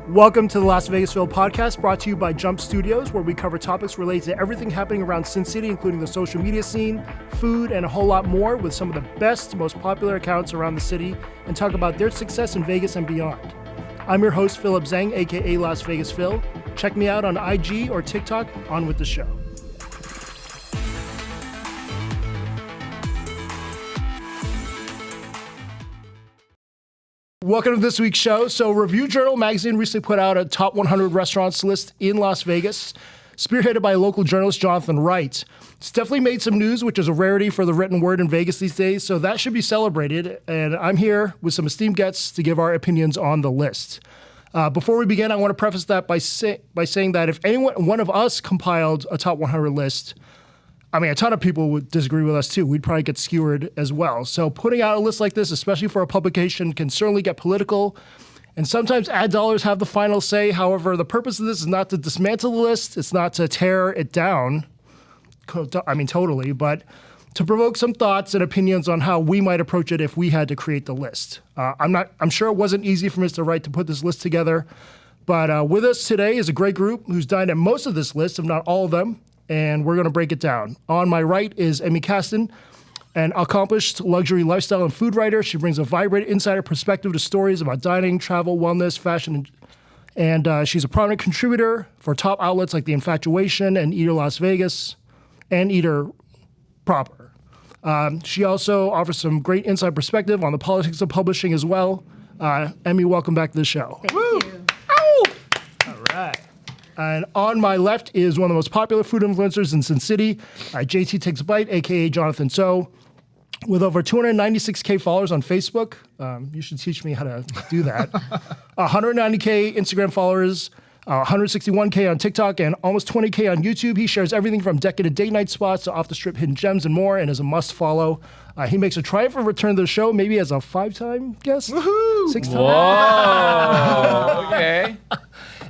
Welcome to the Las Vegasville podcast, brought to you by Jump Studios, where we cover topics related to everything happening around Sin City, including the social media scene, food, and a whole lot more, with some of the best, most popular accounts around the city, and talk about their success in Vegas and beyond. I'm your host, Philip Zhang, aka Las Vegas Phil. Check me out on IG or TikTok. On with the show. Welcome to this week's show. So Review Journal magazine recently put out a top 100 restaurants list in Las Vegas, spearheaded by local journalist Jonathan Wright. It's definitely made some news, which is a rarity for the written word in Vegas these days, so that should be celebrated. And I'm here with some esteemed guests to give our opinions on the list. Before we begin, I want to preface that by saying that if one of us compiled a top 100 list, I mean, a ton of people would disagree with us too. We'd probably get skewered as well. So putting out a list like this, especially for a publication, can certainly get political. And sometimes ad dollars have the final say. However, the purpose of this is not to dismantle the list. It's not to tear it down. I mean, totally. But to provoke some thoughts and opinions on how we might approach it if we had to create the list. I'm sure it wasn't easy for Mr. Wright to put this list together. But with us today is a great group who's dined at most of this list, if not all of them. And we're going to break it down. On my right is Emmy Kasten, an accomplished luxury lifestyle and food writer. She brings a vibrant insider perspective to stories about dining, travel, wellness, fashion, and she's a prominent contributor for top outlets like The Infatuation and Eater Las Vegas, and Eater proper. She also offers some great inside perspective on the politics of publishing as well. Emmy, welcome back to the show. Thank you. Ow! All right. And on my left is one of the most popular food influencers in Sin City, JT Takes a Bite, a.k.a. Jonathan So. With over 296K followers on Facebook. You should teach me how to do that. 190K Instagram followers, 161K on TikTok, and almost 20K on YouTube. He shares everything from decadent date night spots to off-the-strip hidden gems and more, and is a must-follow. He makes a triumphant return to the show, maybe as a 5-time guest? Woohoo! 6 times? Whoa! Okay.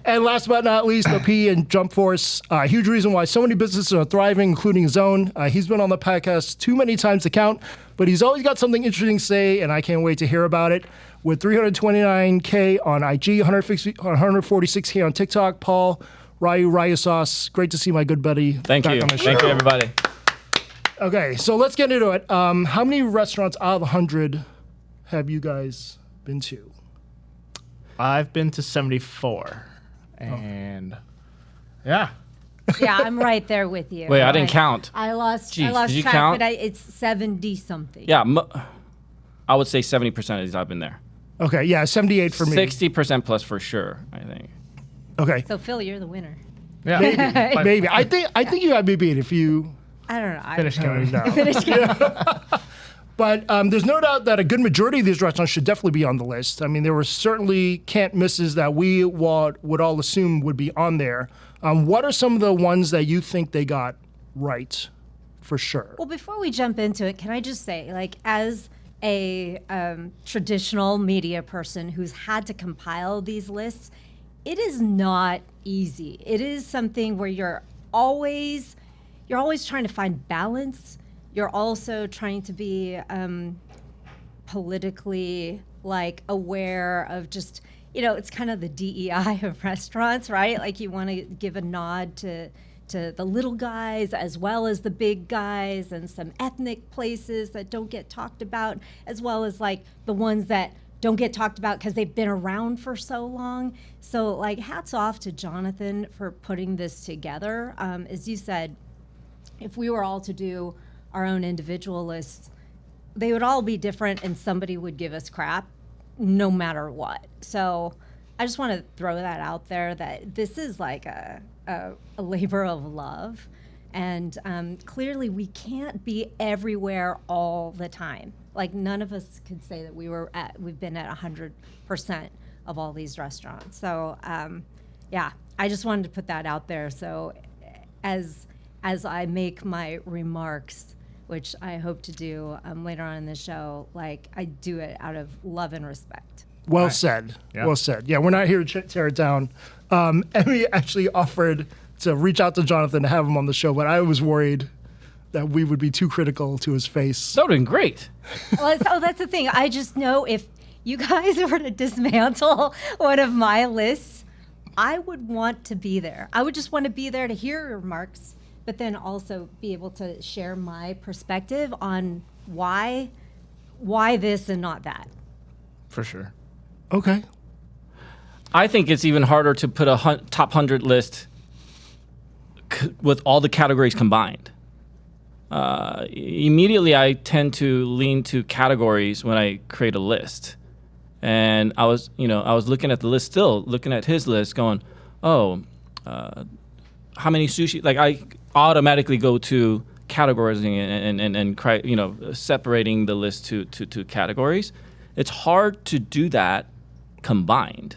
And last but not least, OP and Jump Force. A huge reason why so many businesses are thriving, including his own. He's been on the podcast too many times to count, but he's always got something interesting to say, and I can't wait to hear about it. With 329K on IG, 146K on TikTok, Paul, Ryu Sauce. Great to see my good buddy Thank back you. on the show. Thank you, everybody. Okay, so let's get into it. How many restaurants out of 100 have you guys been to? I've been to 74. And yeah. Yeah, I'm right there with you. Wait, I didn't count. I lost Jeez, did you track, count? but it's 70 something. Yeah, I would say 70% of these I've been there. Okay, yeah, 78 for me. 60% plus for sure, I think. Okay, So Phil, you're the winner. Yeah. maybe. I think you had me beat if you I don't know. Finish counting. no. Finish counting. But there's no doubt that a good majority of these restaurants should definitely be on the list. I mean, there were certainly can't misses that we would all assume would be on there. What are some of the ones that you think they got right, for sure? Well, before we jump into it, can I just say, like, as a traditional media person who's had to compile these lists, it is not easy. It is something where you're always trying to find balance. You're also trying to be politically aware of just, it's kind of the DEI of restaurants, right? Like you want to give a nod to the little guys as well as the big guys, and some ethnic places that don't get talked about, as well as the ones that don't get talked about because they've been around for so long. So hats off to Jonathan for putting this together. As you said, if we were all to do our own individual lists, they would all be different and somebody would give us crap no matter what. So I just want to throw that out there, that this is like a labor of love. And clearly we can't be everywhere all the time. None of us could say that we've been at 100% of all these restaurants. So yeah, I just wanted to put that out there. So as I make my remarks, which I hope to do later on in the show, I do it out of love and respect. Well said. Yeah. Well said. Yeah, we're not here to tear it down. Emmy actually offered to reach out to Jonathan to have him on the show, but I was worried that we would be too critical to his face. That would have been great. Well, that's the thing. I just know if you guys were to dismantle one of my lists, I would want to be there. I would just want to be there to hear your remarks, but then also be able to share my perspective on why this and not that. For sure. Okay. I think it's even harder to put a top 100 list with all the categories combined. Immediately, I tend to lean to categories when I create a list. And I was looking at the list, still looking at his list, going, how many sushi? Like, I automatically go to categorizing and separating the list to categories. It's hard to do that combined.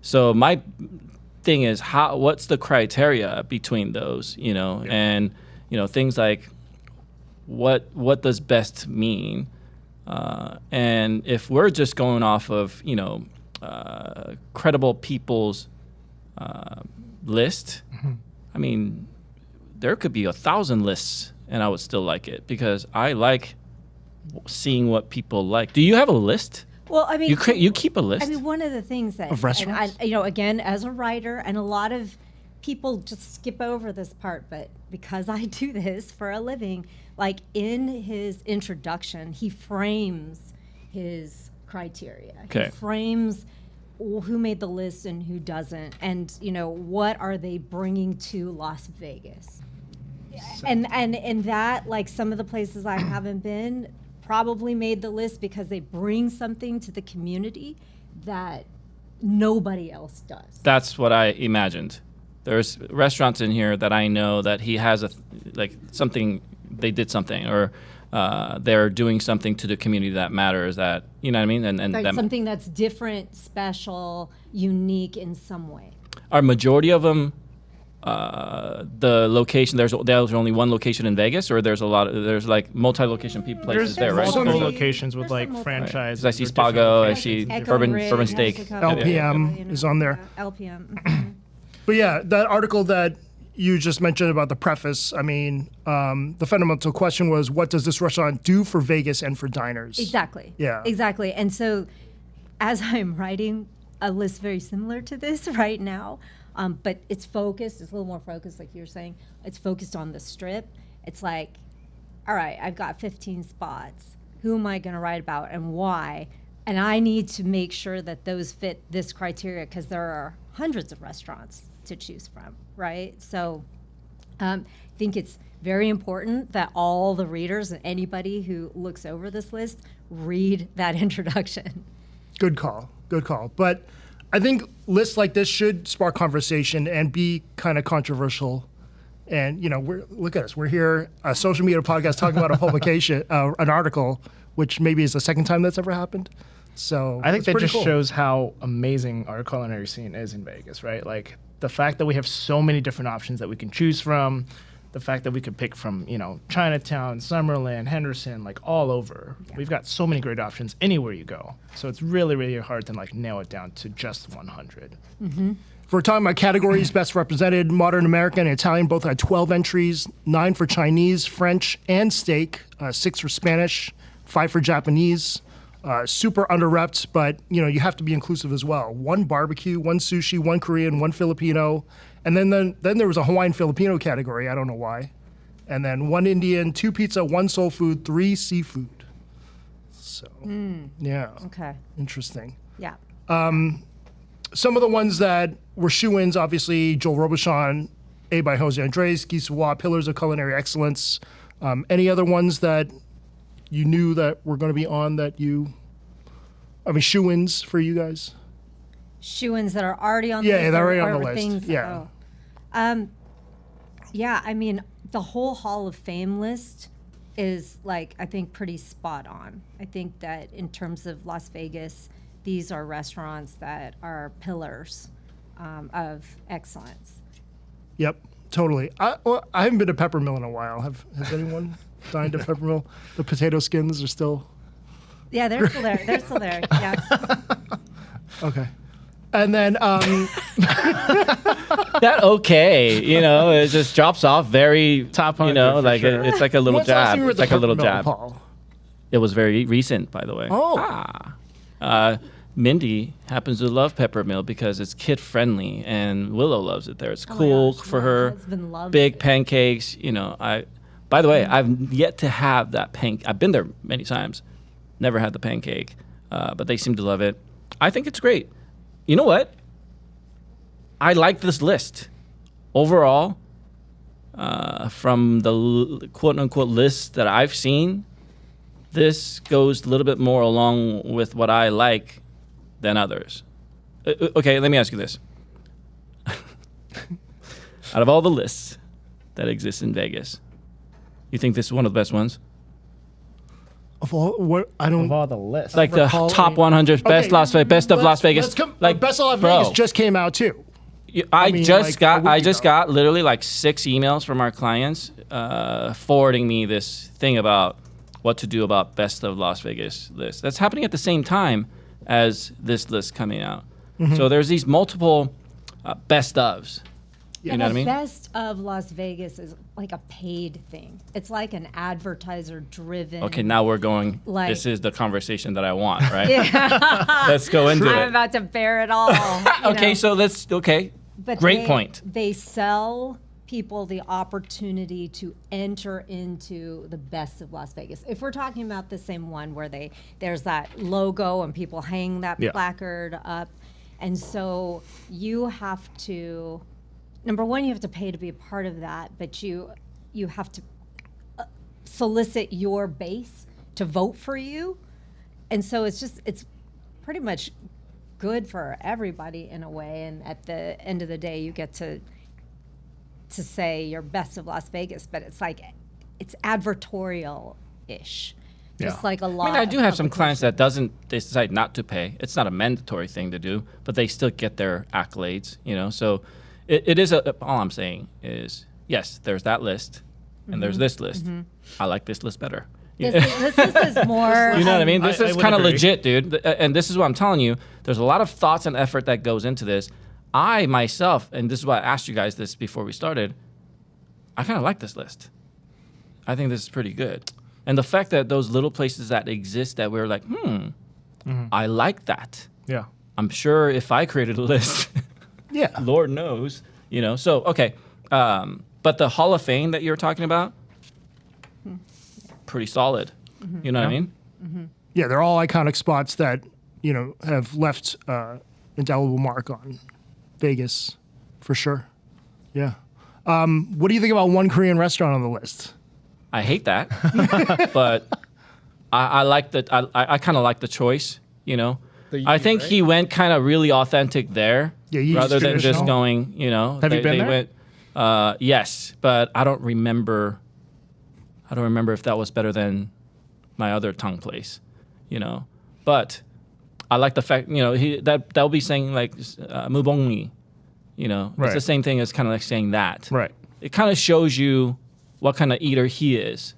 So my thing is, what's the criteria between those, and things like what does best mean, and if we're just going off of credible people's list, I mean, there could be 1,000 lists and I would still like it because I like seeing what people like. Do you have a list? Well, I mean, you keep a list. I mean, one of the things that, Of restaurants? and again, as a writer, and a lot of people just skip over this part, but because I do this for a living, like in his introduction, he frames his criteria. Okay. He frames who made the list and who doesn't, and what are they bringing to Las Vegas. And in that, like some of the places I haven't been, probably made the list because they bring something to the community that nobody else does. That's what I imagined. There's restaurants in here that I know that he has something, they did something, or they're doing something to the community that matters, that, you know what I mean? And Right, that something that's different, special, unique in some way. are majority of them the location, there's only one location in Vegas, or there's like multi-location places there, right? multiple There's locations with some like multiple- franchises. I see or different Spago, I locations. see Echo Bourbon Ridge, Steak. Mexico, LPM is on there. LPM. mhm. But yeah, that article that you just mentioned about the preface, I mean, the fundamental question was, what does this restaurant do for Vegas and for diners? Exactly. Yeah. Exactly. And so as I'm writing a list very similar to this right now, but it's focused, it's a little more focused, like you were saying. It's focused on the strip. It's like, all right, I've got 15 spots. Who am I going to write about and why? And I need to make sure that those fit this criteria because there are hundreds of restaurants to choose from, right? So I think it's very important that all the readers and anybody who looks over this list read that introduction. Good call. Good call. But I think lists like this should spark conversation and be kind of controversial. And, look at us. We're here, a social media podcast, talking about a publication, an article, which maybe is the second time that's ever happened. So I think it's that pretty just cool. shows how amazing our culinary scene is in Vegas, right? Like the fact that we have so many different options that we can choose from, the fact that we could pick from, Chinatown, Summerlin, Henderson, like all over. Yeah. We've got so many great options anywhere you go. So it's really, really hard to nail it down to just 100. If we're talking about categories best represented, modern American and Italian both had 12 entries, 9 for Chinese, French, and steak, 6 for Spanish, 5 for Japanese. Super underrepped, but you have to be inclusive as well. 1 barbecue, 1 sushi, 1 Korean, 1 Filipino, and then there was a Hawaiian Filipino category. I don't know why. And then 1 Indian, 2 pizza, 1 soul food, 3 seafood. So yeah, Okay. interesting. Yeah. Some of the ones that were shoe-ins, obviously, Joel Robuchon, A by Jose Andres, Guy Savoy, Pillars of Culinary Excellence. Any other ones that you knew that were going to be on that shoe-ins for you guys? Shoe-ins that are already on the Yeah, list. they're already or on the list. Things, Yeah. Yeah, I mean, the whole Hall of Fame list is, I think pretty spot on. I think that in terms of Las Vegas, these are restaurants that are pillars of excellence. Yep, totally. I haven't been to Peppermill in a while. Has anyone dined at Peppermill? The potato skins are still... Yeah, they're still there. They're still there. Yeah. Okay. And then... That it just drops off very Top 100 for like sure. it's like a little When's the last time jab. you were at It's the like a little Peppermill, jab. Paul? It was very recent, by the way. Oh. Mindy happens to love peppermill because it's kid friendly, and Willow loves it there. It's Oh my cool gosh, for my her. husband loves Big it. pancakes. By the way, I've yet to have that I've been there many times, never had the pancake, but they seem to love it. I think it's great. You know what? I like this list overall. From the quote unquote list that I've seen, this goes a little bit more along with what I like than others. Okay, let me ask you this. Out of all the lists that exist in Vegas, you think this is one of the best ones? Of all, what I Of don't all the lists. Like the recall top any- 100 best best of Las Vegas. Like Best of Las bro, Vegas just came out too. I mean, just like, a got week ago. literally like 6 emails from our clients forwarding me this thing about what to do about best of Las Vegas list. That's happening at the same time as this list coming out. Mm-hmm. So there's these multiple best ofs. You know what I mean? Best of Las Vegas is like a paid thing. It's like an advertiser driven. Okay, now we're going. Like- This is the conversation that I want, right? Let's go into I'm it. about to bear it all. Okay, so But great point. They sell people the opportunity to enter into the best of Las Vegas. If we're talking about the same one where there's that logo and people hang that Yeah. placard up, and so you have to, number one, you have to pay to be a part of that, but you have to solicit your base to vote for you, and so it's pretty much good for everybody in a way, and at the end of the day you get to say you're best of Las Vegas, but it's like it's advertorial-ish, just Yeah. like a lot. I mean, I do of have some clients that publications. they decide not to pay. It's not a mandatory thing to do, but they still get their accolades, So it is all I'm saying is, yes, there's that list and there's this list. I like this list better. This is more. You know what I mean? I This is would kind of agree. legit, dude. And this is what I'm telling you. There's a lot of thoughts and effort that goes into this. I myself, and this is why I asked you guys this before we started, I kind of like this list. I think this is pretty good. And the fact that those little places that exist that we're like, I like that. Yeah. I'm sure if I created a list, Yeah. Lord knows, So, okay. But the Hall of Fame that you're talking about, pretty solid. You know what I mean? Yeah, they're all iconic spots that, have left indelible mark on Vegas for sure. Yeah. What do you think about one Korean restaurant on the list? I hate that, but I like that. I kind of like the choice. The I Yee's, think right? he went kind of really authentic there, Yeah, Yee's rather than just traditional. going. Have you been there? Went, yes, but I don't remember. I don't remember if that was better than my other tongue place. But I like the fact. That'll be saying like mubongni. It's Right. the same thing as kind of like saying that. Right. It kind of shows you what kind of eater he is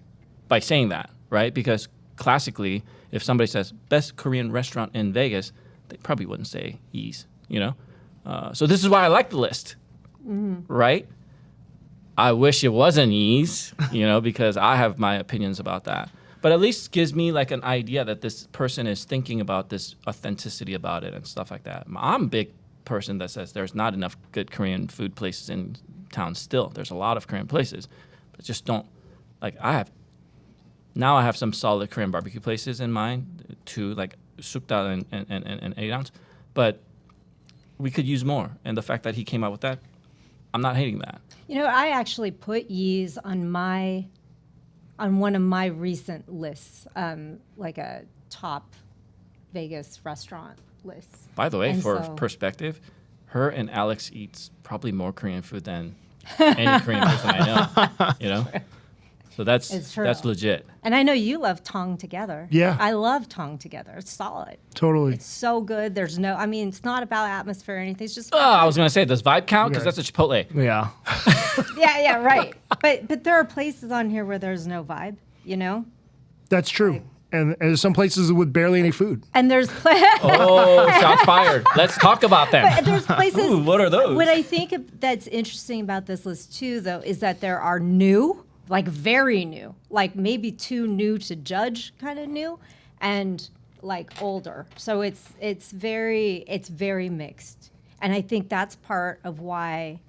by saying that, right? Because classically, if somebody says best Korean restaurant in Vegas, they probably wouldn't say Yee's, So this is why I like the list, right? I wish it wasn't Yee's, because I have my opinions about that. But at least gives me like an idea that this person is thinking about this authenticity about it and stuff like that. I'm a big person that says there's not enough good Korean food places in town still. There's a lot of Korean places, but just don't, like I have some solid Korean barbecue places in mind, too, like Sukdal and 8 ounce, but we could use more. And the fact that he came out with that, I'm not hating that. I actually put Yee's on one of my recent lists, like a top Vegas restaurant list. By the way, And for so- perspective, her and Alex eats probably more Korean food than any Korean person I know. So It's true. that's legit. And I know you love Tong Together. Yeah. I love Tong Together. It's solid. Totally. It's so good. It's not about atmosphere or anything. It's just I was gonna say, does vibe count? Because Okay. that's a Chipotle. Yeah. yeah, right. But there are places on here where there's no vibe, That's true. And there's some places with barely any food. And there's Oh, shots fired. Let's talk about them. but there's places. Ooh, what are those? What I think that's interesting about this list too, though, is that there are new, like very new, like maybe too new to judge, kind of new, and like older. So it's very mixed. And I think that's part of why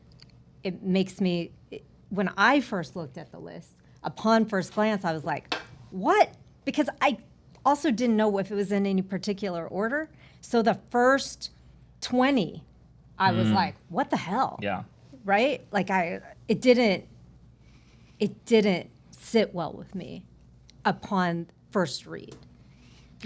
it makes me, when I first looked at the list, upon first glance, I was like, what? Because I also didn't know if it was in any particular order. So the first 20, I was like, what the hell? Yeah. Right? Like it didn't sit well with me upon first read.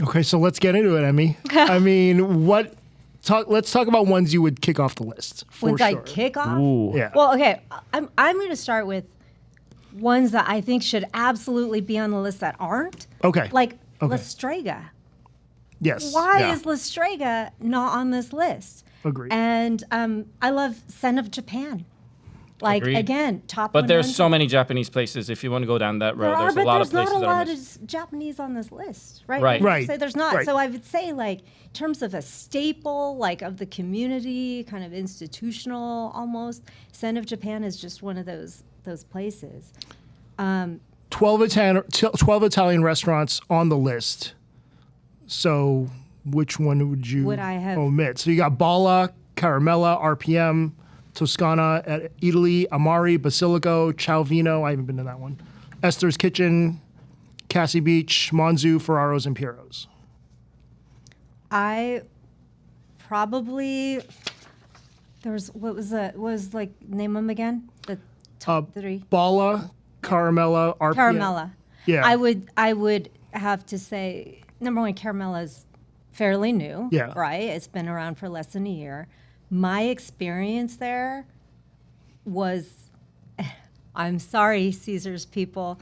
Okay, so let's get into it, Emmy. I mean, let's talk about ones you would kick off the list. For Ones sure. I kick off? Ooh. Yeah. Well, okay, I'm going to start with ones that I think should absolutely be on the list that aren't. Okay. Like Okay. La Strega. Yes. Why Yeah. is La Strega not on this list? Agreed. And I love Sen of Japan. Like, Agreed. again, top But there's 100. so many Japanese places. If you want to go down that road, There are, there's but a lot there's of places not a that are lot missed. of Japanese on this list, right? Right. Would you Right. say there's not. Right. So I would say, like, in terms of a staple, like, of the community, kind of institutional almost, Sen of Japan is just one of those places. 12 Italian restaurants on the list. So which one would you Would I have- omit? So you got Bala, Caramella, RPM, Toscana at Italy, Amari, Basilico, Ciao Vino. I haven't been to that one. Esther's Kitchen, Cassie Beach, Monzu, Ferraro's, and Piero's. I probably name them again? The top three. Bala, Caramella, RPM. Caramella. Yeah. I would have to say number one, Caramella is fairly new. Yeah. Right? It's been around for less than a year. My experience there was, I'm sorry, Caesar's people,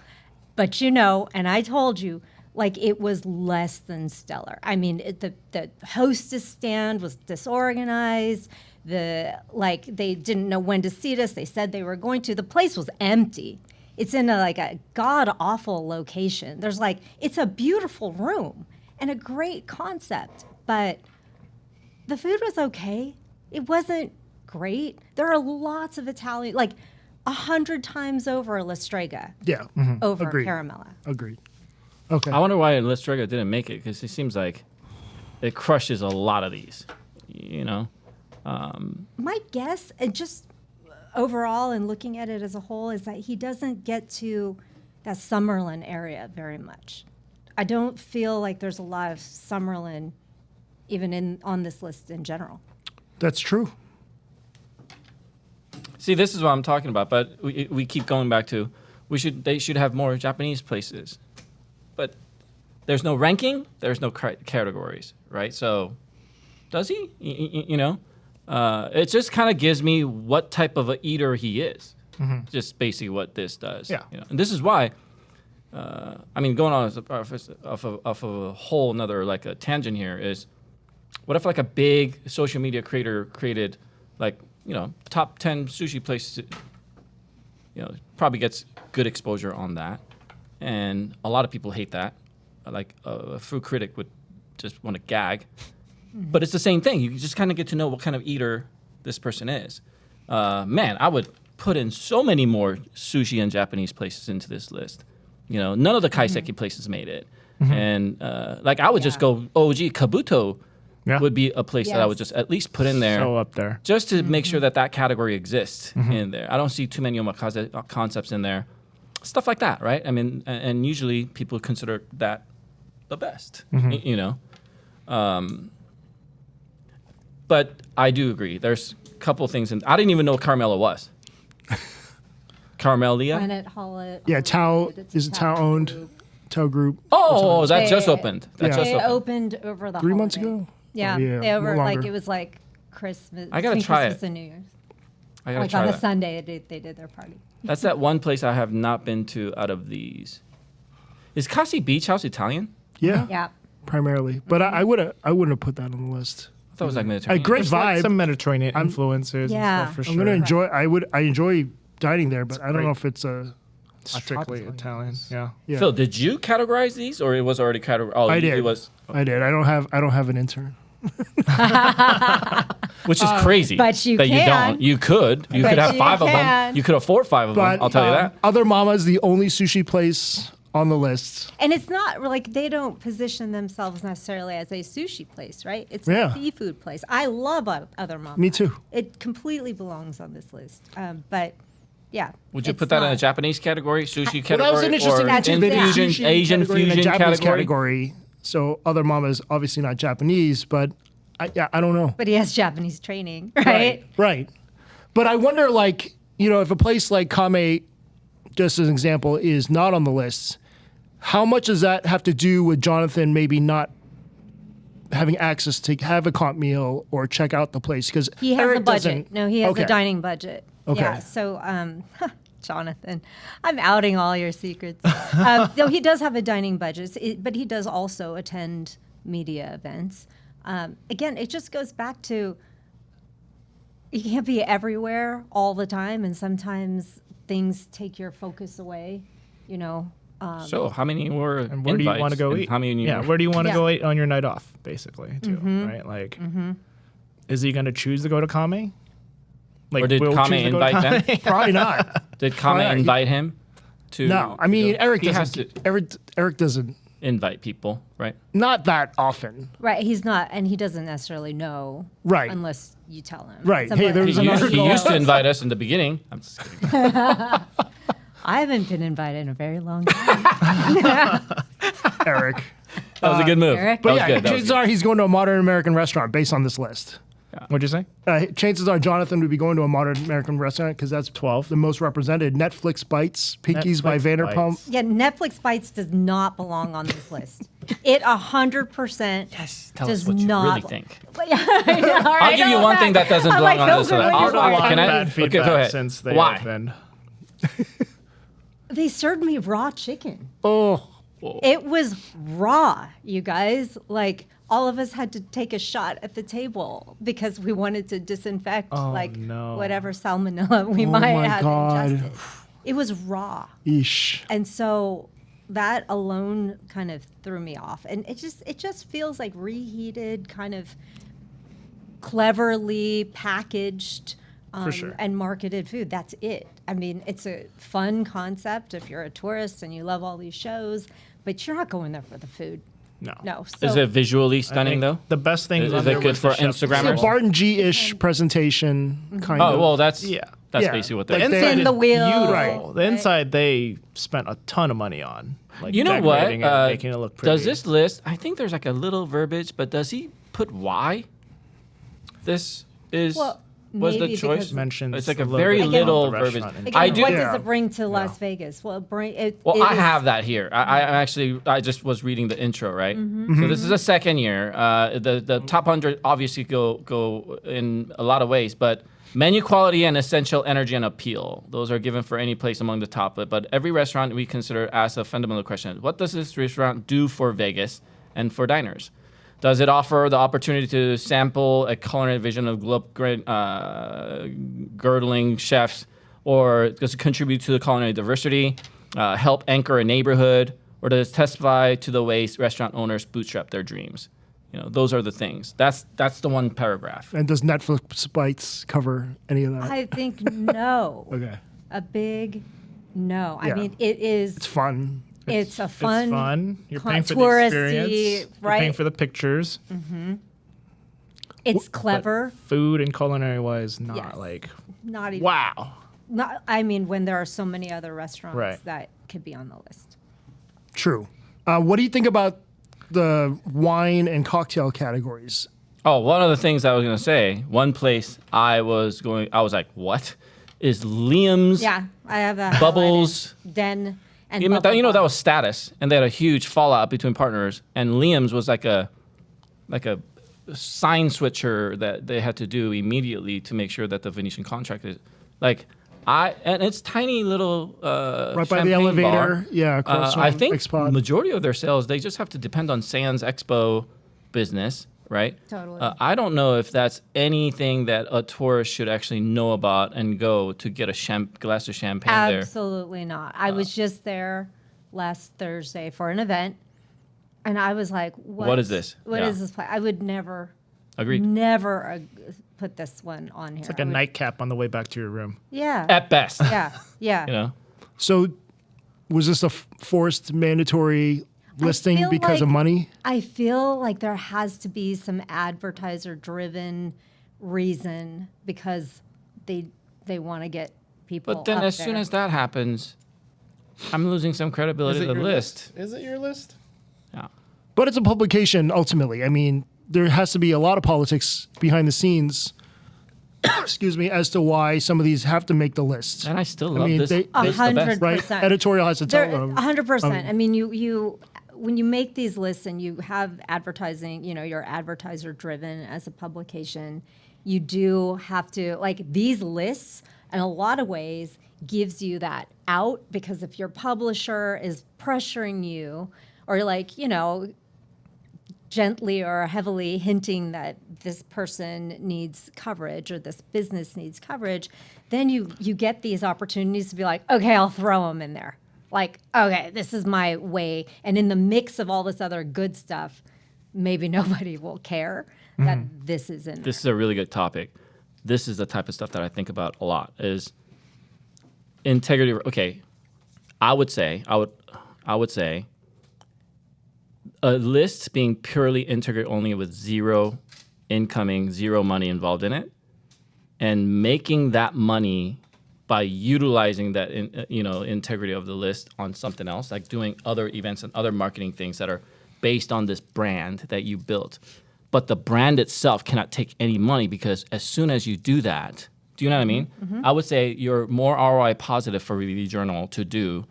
but and I told you, like, it was less than stellar. I mean, the hostess stand was disorganized. They didn't know when to seat us. They said they were going to. The place was empty. It's in a god awful location. It's a beautiful room and a great concept, but the food was okay. It wasn't great. There are lots of Italian, 100 times over La Strega, Yeah. over Agreed. Caramella. Agreed. Okay. I wonder why La Strega didn't make it, because it seems like it crushes a lot of these. My guess, and just overall and looking at it as a whole, is that he doesn't get to that Summerlin area very much. I don't feel like there's a lot of Summerlin even on this list in general. That's true. See, this is what I'm talking about, but we keep going back to they should have more Japanese places. But there's no ranking, there's no categories, right? So does he? It just kind of gives me what type of a eater he is. Just basically what this does. Yeah. And this is why, going on off of a whole another a tangent here is, what if a big social media creator created top 10 sushi places, probably gets good exposure on that. And a lot of people hate that. A food critic would just want to gag. But it's the same thing. You just kind of get to know what kind of eater this person is. Man, I would put in so many more sushi and Japanese places into this list. None of the kaiseki places made it. And I would just go, Kabuto would be a place that I would just at least put in there. So up there. Just to make sure that category exists in there. I don't see too many omakase concepts in there. Stuff like that, right? I mean, and usually people consider that the best, But I do agree. There's a couple things, and I didn't even know what Carmela was. Carmelia? Planet Hollet. Yeah, Tao it's is a it Tao owned? group. Tao Group. Oh, that just They- opened. That Yeah. just They opened. opened over the 3 months holiday. ago? Yeah, Oh, yeah, they over no longer. it was like Christmas. I gotta between try Christmas it. and New Year's. I gotta Like try on a that. Sunday, they did their party. That's that one place I have not been to out of these. Is Cassie Beach House Italian? Yeah, Yeah. primarily. But I wouldn't have put that on the list. I thought it was Mediterranean. Great There's like vibe. some Mediterranean influences Yeah. and stuff for I'm sure. gonna enjoy. I enjoy dining there, but I don't great. know if it's a Strictly Italian. Yeah. Yeah. Phil, did you categorize these, or it was already categorized? Oh, I did. It was, I did. I don't have an intern. which is crazy. but you that can. You don't. You could. You But could have you 5 of them. can. You could have 4 or 5 of them. But I'll tell you that. Other Mama's the only sushi place on the list. And it's not like they don't position themselves necessarily as a sushi place, right? It's Yeah. a seafood place. I love other mama. Me too. It completely belongs on this list. But yeah. Would you it's put that in a not. Japanese category, sushi Well, category, that was an interesting or That's answer. They did infusion, sushi Asian category and a fusion Japanese category? So Other Mama is obviously not Japanese, but I don't know. But he has Japanese training, right? Right. But I wonder, like, if a place like Kame, just as an example, is not on the list, how much does that have to do with Jonathan maybe not having access to have a comp meal or check out the place? Because He has Eric a budget. doesn't- No, he has Okay. a dining budget. Okay. Yeah. So, Jonathan, I'm outing all your secrets. No, he does have a dining budget, but he does also attend media events. Again, it just goes back to you can't be everywhere all the time, and sometimes things take your focus away. So how many were And where do you want to go eat? How many? Yeah, were- where do you want to Yeah. go eat on your night off, basically, too, right? Like, is he going to choose to go to Kame? Like, Or did we'll Kame choose to go to invite them? Kame? Probably not. Did Kame Right. invite him to? No, I mean, to go? Eric He has doesn't. to Eric doesn't. invite people, right? Not that often. Right. He's not, and he doesn't necessarily know. Right. Unless you tell him. Right. Somebody- Hey, there's He an used, article. he used to invite us in the beginning. I'm just kidding. I haven't been invited in a very long time. Eric. That was a good move. Eric? That But was yeah, good. That was chances good. are he's going to a modern American restaurant based on this list. What'd you say? Chances are Jonathan would be going to a modern American restaurant because that's 12. the most represented. Netflix Bites, Pinkies by Netflix Vanderpump. Bites. Yeah, Netflix Bites does not belong on this list. It 100% Yes, tell does us what you not. really think. I know, all right, I'll give you one thing that doesn't I'm belong like, on those this are list. what I'll- you I've heard a want. lot Can of I- bad okay, feedback go ahead. since they Why? have been. They served me raw chicken. Oh, It was raw, you guys. Like all of us had to take a shot at the table because we wanted to disinfect no. whatever salmonella we Oh might my have God. ingested. It was raw. eesh. And so that alone kind of threw me off. And it just feels like reheated, kind of cleverly packaged sure. and marketed food. That's it. I mean, it's a fun concept if you're a tourist and you love all these shows, but you're not going there for the food. No. No. So Is it visually I stunning think though? The best thing Is it good for Instagrammers? It's a Barton G-ish presentation, kind of. Oh well, that's Yeah. That's Yeah. basically what The they're. Like inside Spin is the wheel. beautiful. Right. The inside they spent a ton of money on. Like You know what? decorating it, making it look pretty. Does this list? I think there's like a little verbiage, but does he put why? This is Well, was the maybe choice. because- mentions It's like a little very bit about little the restaurant verbiage. in again, I do- what Yeah. does it bring to Las Vegas? Well, it Well, I is- have that here. I just was reading the intro, right? So this is a second year. The top 100 obviously go in a lot of ways, but menu quality and essential energy and appeal. Those are given for any place among the top. But every restaurant we consider asks a fundamental question: what does this restaurant do for Vegas and for diners? Does it offer the opportunity to sample a culinary vision of girdling chefs, or does it contribute to the culinary diversity, help anchor a neighborhood, or does it testify to the ways restaurant owners bootstrap their dreams? You know, those are the things. That's the one paragraph. And does Netflix Bites cover any of that? I think no. Okay. A big no. Yeah. I mean, it is. It's fun. It's a It's fun. fun. You're paying for the touristy, experience. You're right? paying for the pictures. It's clever. Food and culinary wise, not Yes. like Not even. wow. Not. I mean, when there are so many other restaurants Right. that could be on the list. True. What do you think about the wine and cocktail categories? Oh, one of the things I was gonna say. One place I was like, what is Liam's? Yeah, I have that. Bubbles. highlighted. Den and You know, Bubble that Bar. was status, and they had a huge fallout between partners. And Liam's was like a sign switcher that they had to do immediately to make sure that the Venetian contract is and it's tiny little Right by the champagne elevator. bar. Yeah, across I from think X-Pod. majority of their sales they just have to depend on Sands Expo business, right? Totally. I don't know if that's anything that a tourist should actually know about and go to get a glass of champagne there. Absolutely not. I was just there last Thursday for an event, and I was like, "What is this?" What Yeah. is this place? I would never, Agreed. never put this one on here. It's like a nightcap on the way back to your room. Yeah. At best, Yeah. Yeah. you know. So Was this a forced mandatory listing feel because of like- money? I feel like there has to be some advertiser-driven reason because they want to get people. But then up as there. soon as that happens, I'm losing some credibility to the list. Is it your list? Yeah. But it's a publication ultimately. I mean, there has to be a lot of politics behind the scenes. Excuse me, as to why some of these have to make the list. And I still love mean, this. they- this the best. 100%. Right? Editorial has to tell They're them. 100%. I mean, you when you make these lists and you have advertising, you're advertiser driven as a publication, you do have to, like, these lists in a lot of ways gives you that out, because if your publisher is pressuring you or, like, gently or heavily hinting that this person needs coverage or this business needs coverage, then you get these opportunities to be like, okay, I'll throw them in there. Like, okay, this is my way. And in the mix of all this other good stuff, maybe nobody will care that this is in there. This is a really good topic. This is the type of stuff that I think about a lot is integrity. Okay, I would say a list being purely integrity only with zero incoming, zero money involved in it, and making that money by utilizing that integrity of the list on something else, like doing other events and other marketing things that are based on this brand that you built. But the brand itself cannot take any money, because as soon as you do that, do you know what I mean? I would say you're more ROI positive for Review Journal to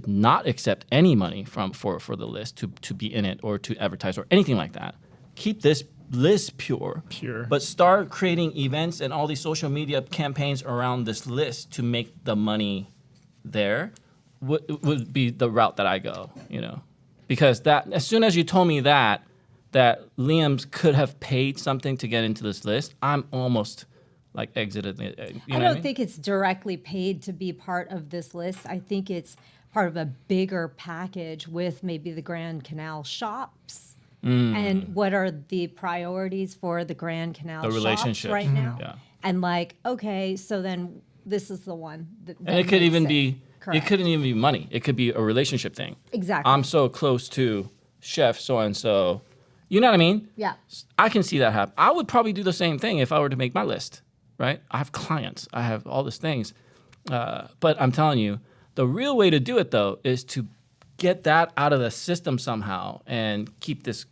not accept any money for the list to be in it or to advertise or anything like that. Keep this list pure, but start creating events and all these social media campaigns around this list to make the money there would be the route that I go, because that as soon as you told me that Liam's could have paid something to get into this list, I'm almost like exited. I don't think it's directly paid to be part of this list. I think it's part of a bigger package with maybe the Grand Canal shops. And what are the priorities for the Grand Canal The shops relationship. right now? Yeah. And like, okay, so then this is the one that And it could makes even it. be. Correct. It couldn't even be money. It could be a relationship thing. Exactly. I'm so close to chef so and so. You know what I mean? Yeah. I can see that happen. I would probably do the same thing if I were to make my list, right? I have clients. I have all these things. But I'm telling you, the real way to do it, though, is to get that out of the system somehow and keep this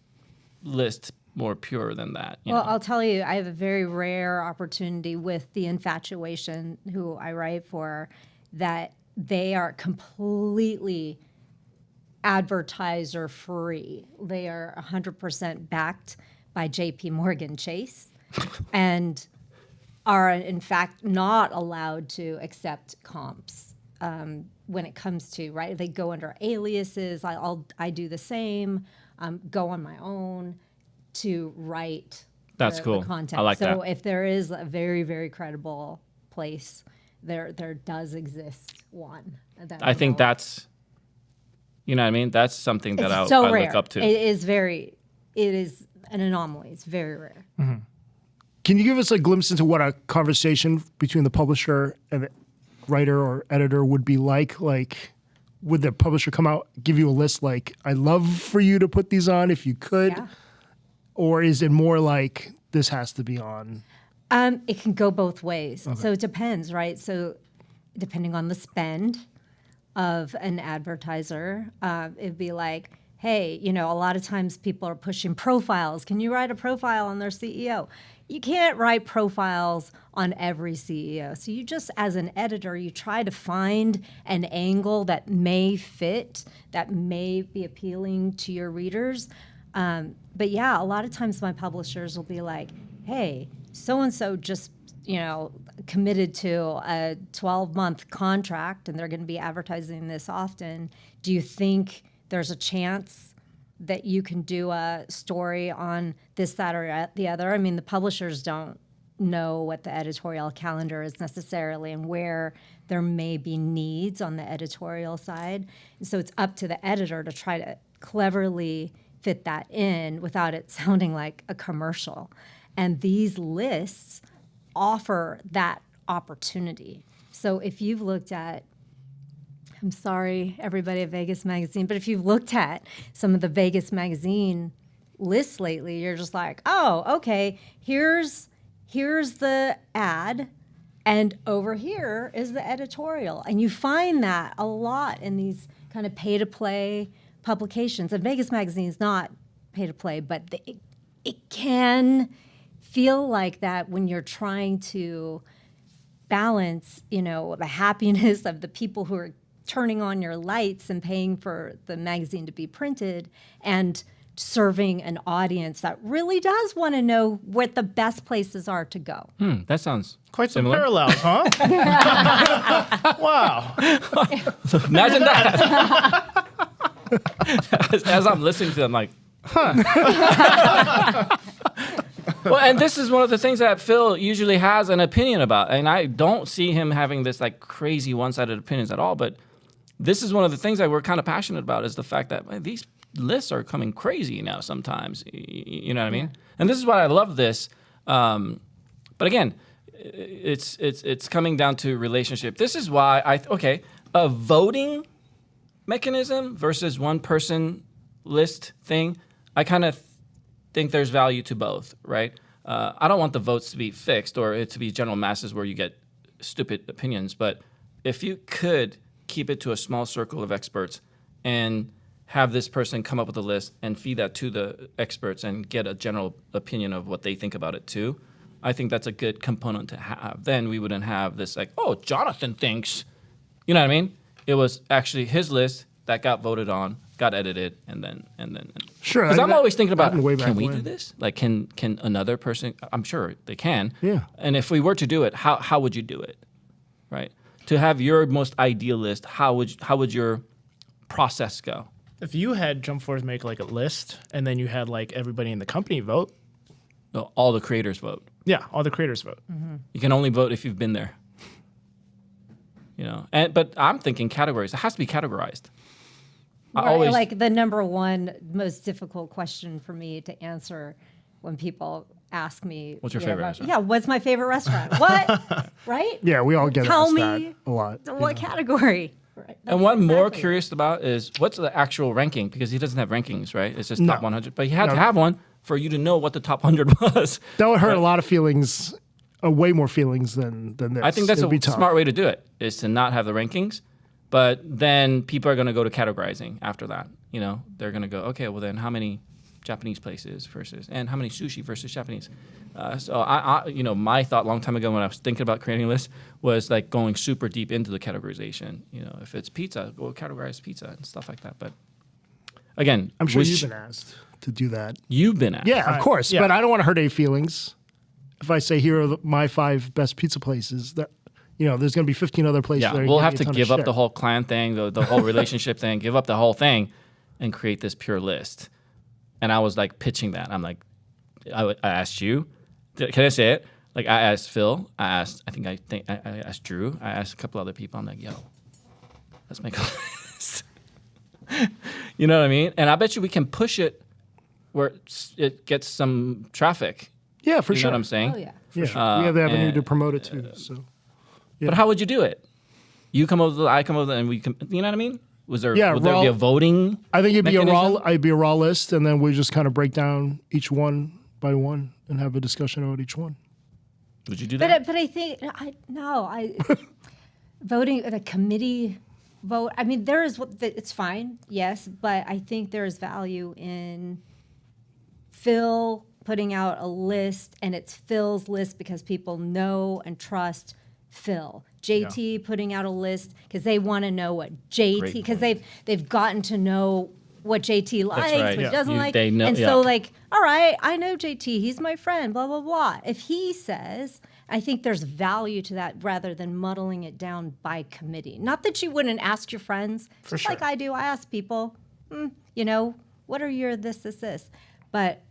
list more pure than that. Well, I'll tell you, I have a very rare opportunity with The Infatuation, who I write for, that they are completely advertiser free. They are 100% backed by JP Morgan Chase and are in fact not allowed to accept comps when it comes to, right? They go under aliases. I do the same, go on my own to write That's the cool. content. I like so that. if there is a very, very credible place, there does exist one. That I think know of. that's, you know what I mean? That's something that It's I so rare. look up to. It is an anomaly. It's very rare. Can you give us a glimpse into what a conversation between the publisher and the writer or editor would be like? Like, would the publisher come out, give you a list like, I'd love for you to put these on if you could? Yeah. Or is it more like, this has to be on? It can go both ways. So it depends, right? So depending on the spend of an advertiser, it'd be like, hey, a lot of times people are pushing profiles. Can you write a profile on their CEO? You can't write profiles on every CEO. So you just, as an editor, you try to find an angle that may fit, that may be appealing to your readers. But yeah, a lot of times my publishers will be like, hey, so-and-so just, committed to a 12-month contract and they're going to be advertising this often. Do you think there's a chance that you can do a story on this, that, or the other? I mean, the publishers don't know what the editorial calendar is necessarily and where there may be needs on the editorial side. And so it's up to the editor to try to cleverly fit that in without it sounding like a commercial. And these lists offer that opportunity. So if you've looked at I'm sorry, everybody at Vegas Magazine, but if you've looked at some of the Vegas Magazine lists lately, you're just like, oh, okay, here's the ad, and over here is the editorial. And you find that a lot in these kind of pay-to-play publications. And Vegas Magazine is not pay-to-play, but it can feel like that when you're trying to balance, the happiness of the people who are turning on your lights and paying for the magazine to be printed and serving an audience that really does want to know what the best places are to go. That sounds Quite some similar. parallels, huh? Wow. Imagine that. As I'm listening to them, like, Well, and this is one of the things that Phil usually has an opinion about, and I don't see him having this like crazy one-sided opinions at all. But this is one of the things that we're kind of passionate about is the fact that man, these lists are coming crazy now. Sometimes, you know what I mean? And this is why I love this. But again, it's coming down to relationship. This is why a voting mechanism versus one person list thing. I kind of think there's value to both, right? I don't want the votes to be fixed or it to be general masses where you get stupid opinions. But if you could keep it to a small circle of experts and have this person come up with a list and feed that to the experts and get a general opinion of what they think about it too, I think that's a good component to have. Then we wouldn't have this like, oh, Jonathan thinks, you know what I mean? It was actually his list that got voted on, got edited, and then. Sure. Because I'm always thinking about, happened way back can we when. do this? Like, can another person? I'm sure they can. Yeah. And if we were to do it, how would you do it, right? To have your most ideal list, how would your process go? If you had Jump Force make like a list, and then you had like everybody in the company vote. No, all the creators vote. Yeah, all the creators vote. Mm-hmm. You can only vote if you've been there. But I'm thinking categories. It has to be categorized. Like the number one most difficult question for me to answer when people ask me, What's your favorite restaurant? Yeah, what's my favorite restaurant? What? Right? Yeah, we all get Tell asked me that a lot. what category? Right. And what I'm more exactly curious about is what's the actual ranking, because he doesn't have rankings, right? It's just No. top 100. But he had to No. have one for you to know what the top 100 was. That would hurt a lot of feelings, way more feelings than this. I think that's It'd be a tough. smart way to do it, is to not have the rankings. But then people are going to go to categorizing after that. They're going to go, okay, well then how many Japanese places and how many sushi versus Japanese? So my thought a long time ago when I was thinking about creating a list was like going super deep into the categorization. If it's pizza, go categorize pizza and stuff like that. But again, I'm sure you've been asked to do that. You've been asked. Yeah, of course. yeah. But I don't want to hurt any feelings. If I say here are my 5 best pizza places, that there's going to be 15 other places. Yeah, that are we'll gonna have be to a ton of give up shit. the whole clan thing, the whole relationship thing, give up the whole thing, and create this pure list. And I was like pitching that. I'm like, I asked you, can I say it? Like I asked Phil, I asked Drew, I asked a couple other people. I'm like, yo, let's make a list. You know what I mean? And I bet you we can push it where it gets some traffic. Yeah, for You sure. know what I'm saying? Oh yeah. Yeah, we have the avenue and- to promote it too. So But how would you do it? You come over, I come over, and we can. You know what I mean? Would there be a voting? I think it'd be mechanism? a raw list, and then we just kind of break down each one by one and have a discussion about each one. Would you do that? But I think voting at a committee vote. I mean, it's fine, yes, but I think there is value in Phil putting out a list, and it's Phil's list because people know and trust Phil. JT putting out a list because they want to know what JT, Great because point. they've gotten to know what JT likes, right. what he Yeah. doesn't like, They know- and yeah. so like, all right, I know JT, he's my friend, blah blah blah. If he says, I think there's value to that rather than muddling it down by committee. Not that you wouldn't ask your friends, just like I do. I ask people, what are your this, but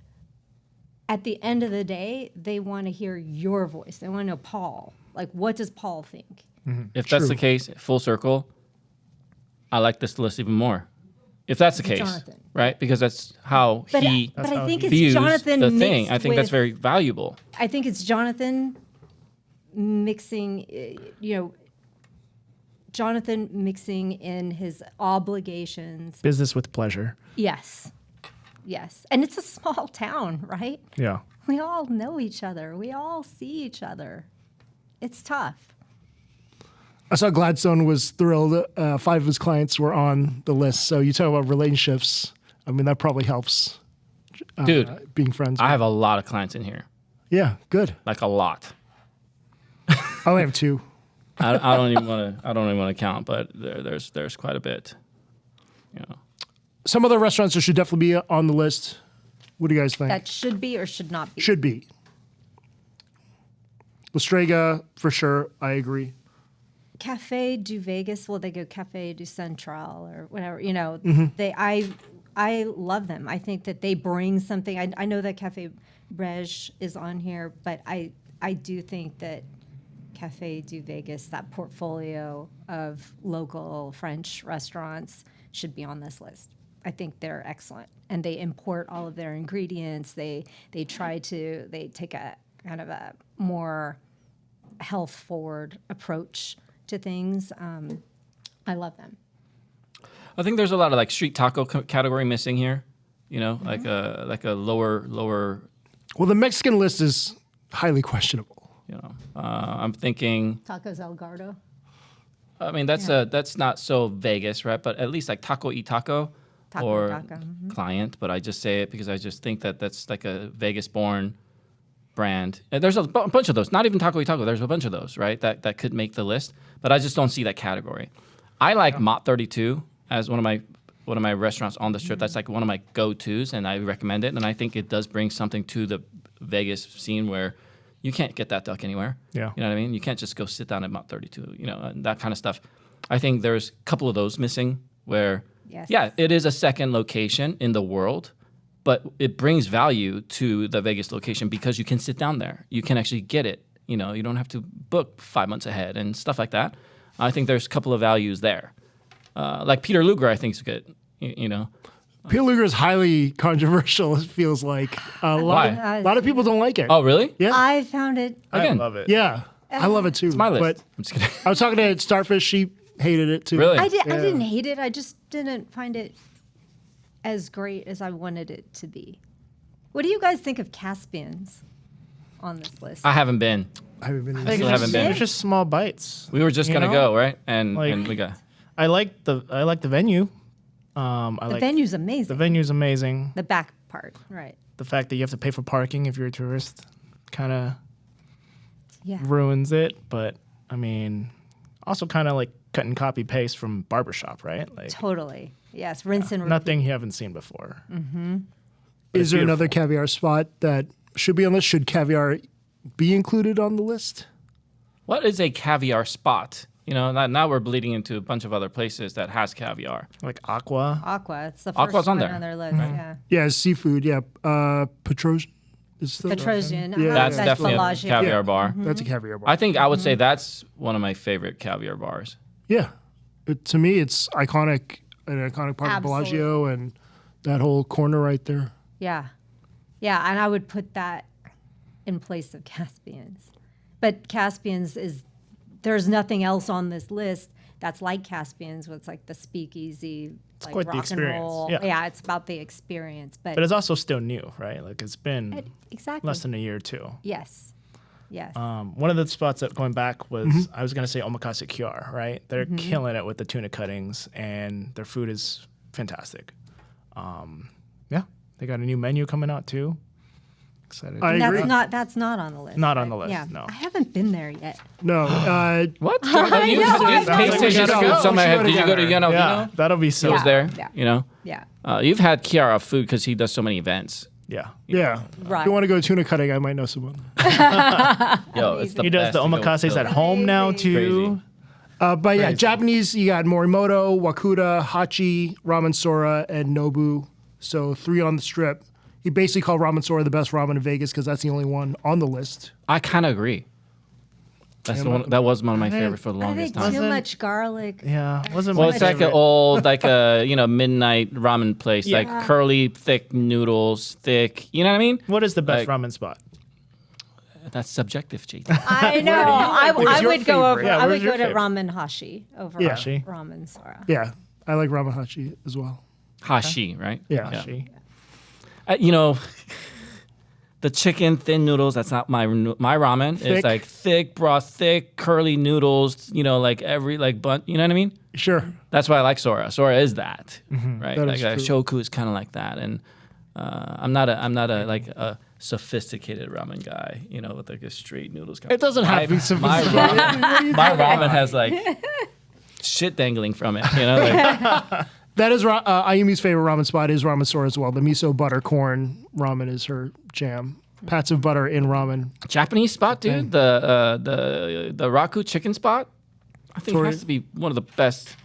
at the end of the day, they want to hear your voice. They want to know Paul. Like, what does Paul think? If that's the case, full circle, I like this list even more. If that's the case, Jonathan. right? Because that's how But he I think it's views Jonathan the thing. mixed I think that's with- very valuable. I think it's Jonathan mixing, Jonathan mixing in his obligations. Business with pleasure. Yes. Yes. And it's a small town, right? Yeah. We all know each other. We all see each other. It's tough. I saw Gladstone was thrilled. 5 of his clients were on the list. So you talk about relationships. I mean, that probably helps. Dude, Being friends. I have a lot of clients in here, Yeah, good. like a lot. I only have 2. I don't even want to count, but there's quite a bit. You know, Some other restaurants that should definitely be on the list. What do you guys think? That should be or should not be. Should be. La Strega, for sure. I agree. Cafe du Vegas, well, they go Cafe du Central or whatever, I love them. I think that they bring something. I know that Cafe Brege is on here, but I do think that Cafe du Vegas, that portfolio of local French restaurants, should be on this list. I think they're excellent, and they import all of their ingredients. They take a kind of a more health forward approach to things. I love them. I think there's a lot of like street taco category missing here. You know, like a lower. Well, the Mexican list is highly questionable. You know, I'm thinking. Tacos El Gordo. I mean, that's not so Vegas, right? But at least like Taco y Taco, or Taco. Client. But I just say it because I just think that that's like a Vegas-born brand. And there's a bunch of those. Not even Taco y Taco. There's a bunch of those, right? That could make the list. But I just don't see that category. I like Mott 32 as one of my restaurants on the strip. That's like one of my go-tos, and I recommend it. And I think it does bring something to the Vegas scene where you can't get that duck anywhere. Yeah. You know what I mean? You can't just go sit down at Mott 32, you know, and that kind of stuff. I think there's a couple of those missing where, Yes. it is a second location in the world, but it brings value to the Vegas location because you can sit down there. You can actually get it. You know, you don't have to book 5 months ahead and stuff like that. I think there's a couple of values there. Like Peter Luger, I think is good. You know, Peter Luger is highly controversial, it feels like. A lot of people don't like it. Oh, really? Yeah. I found it. Again. I love it. Yeah. I love it too. It's my list. But I'm just kidding. I was talking to Starfish. She hated it too. Really? I didn't hate it. I just didn't find it as great as I wanted it to be. What do you guys think of Caspian's on this list? I haven't been. I haven't been. Still haven't been. It's just small bites. We were just You gonna know? go, right? And Like- we got. I like the venue. The venue's amazing. The venue's amazing. The back part, right? The fact that you have to pay for parking if you're a tourist kind of Yeah. ruins it. But I mean, also kind of like cut and copy paste from barbershop, right? Like Totally. Yes. Rinse and repeat. nothing you haven't seen before. Is there beautiful. another caviar spot that should be on this? Should caviar be included on the list? What is a caviar spot? You know, now we're bleeding into a bunch of other places that has caviar. Like Aqua. Aqua. It's the Aqua's first on one there. on their list. Yeah. Yeah, seafood. Yeah. Petrosian. Is the, Petrosian. Yeah. That's Yeah. definitely a Bellagio. caviar Yeah. bar. That's a caviar bar. I think I would say that's one of my favorite caviar bars. Yeah. To me, it's iconic, an iconic part of Bellagio and that whole corner right there. Yeah. Yeah. And I would put that in place of Caspian's. But Caspian's there's nothing else on this list that's like Caspian's, where it's like the speakeasy, like quite the rock and experience. roll. Yeah. It's about the experience. But But it's also still new, right? Like it's been exactly. less than a year or two. Yes. Yes. One of the spots that going back was I was gonna say Omakase Kyoar, right? They're killing it with the tuna cuttings, and their food is fantastic. Yeah, they got a new menu coming out too. Excited. I agree. That's not on the list. Not on right? the list, Yeah. no. I haven't been there yet. No. What? know, I you know. tasted We should his go. food somewhere. We should Did you go to together. Yano Yeah, Vino? that'll be so. He was there. Yeah. You know. Yeah. You've had Kiara food because he does so many events. Yeah, Yeah. Right. If you want to go tuna cutting, I might know someone. Yo, it's the he does best the to go omakases to. at home now Crazy. too. But yeah, Japanese, you got Morimoto, Wakuda, Hachi, Ramen Sora, and Nobu. So 3 on the strip. He basically called Ramen Sora the best ramen in Vegas because that's the only one on the list. I kind of agree. That's the one. That was one of my favorites for the I longest think time. too much garlic. Yeah, wasn't Well, my it's like an favorite. old, like a midnight ramen place, Yeah. like curly, thick noodles, thick. You know what I mean? What is the best like- ramen spot? That's subjective, JT. I know. I Where's your would go over. favorite? Yeah, I where's would your go to favorite? ramen hashi over Yeah. Hashi? ramen sora. Yeah, I like ramen hachi as well. Hashi, right? Yeah. Hashi. You know, the chicken thin noodles. That's not my ramen. Thick. It's like thick broth, thick curly noodles. You know, like every bun. You know what I mean? Sure. That's why I like Sora. Sora is that, right? That Like is Shoku is kind of like that, and I'm not a like a sophisticated ramen guy. You know, with like a straight noodles. It doesn't have to be My sophisticated. ramen, my ramen has like shit dangling from it. You know, like, That is Ayumi's favorite ramen spot is Ramen Sora as well. The miso butter corn ramen is her jam. Pats of butter in ramen. Japanese spot, dude. The Raku chicken spot. I think it has to be one of the best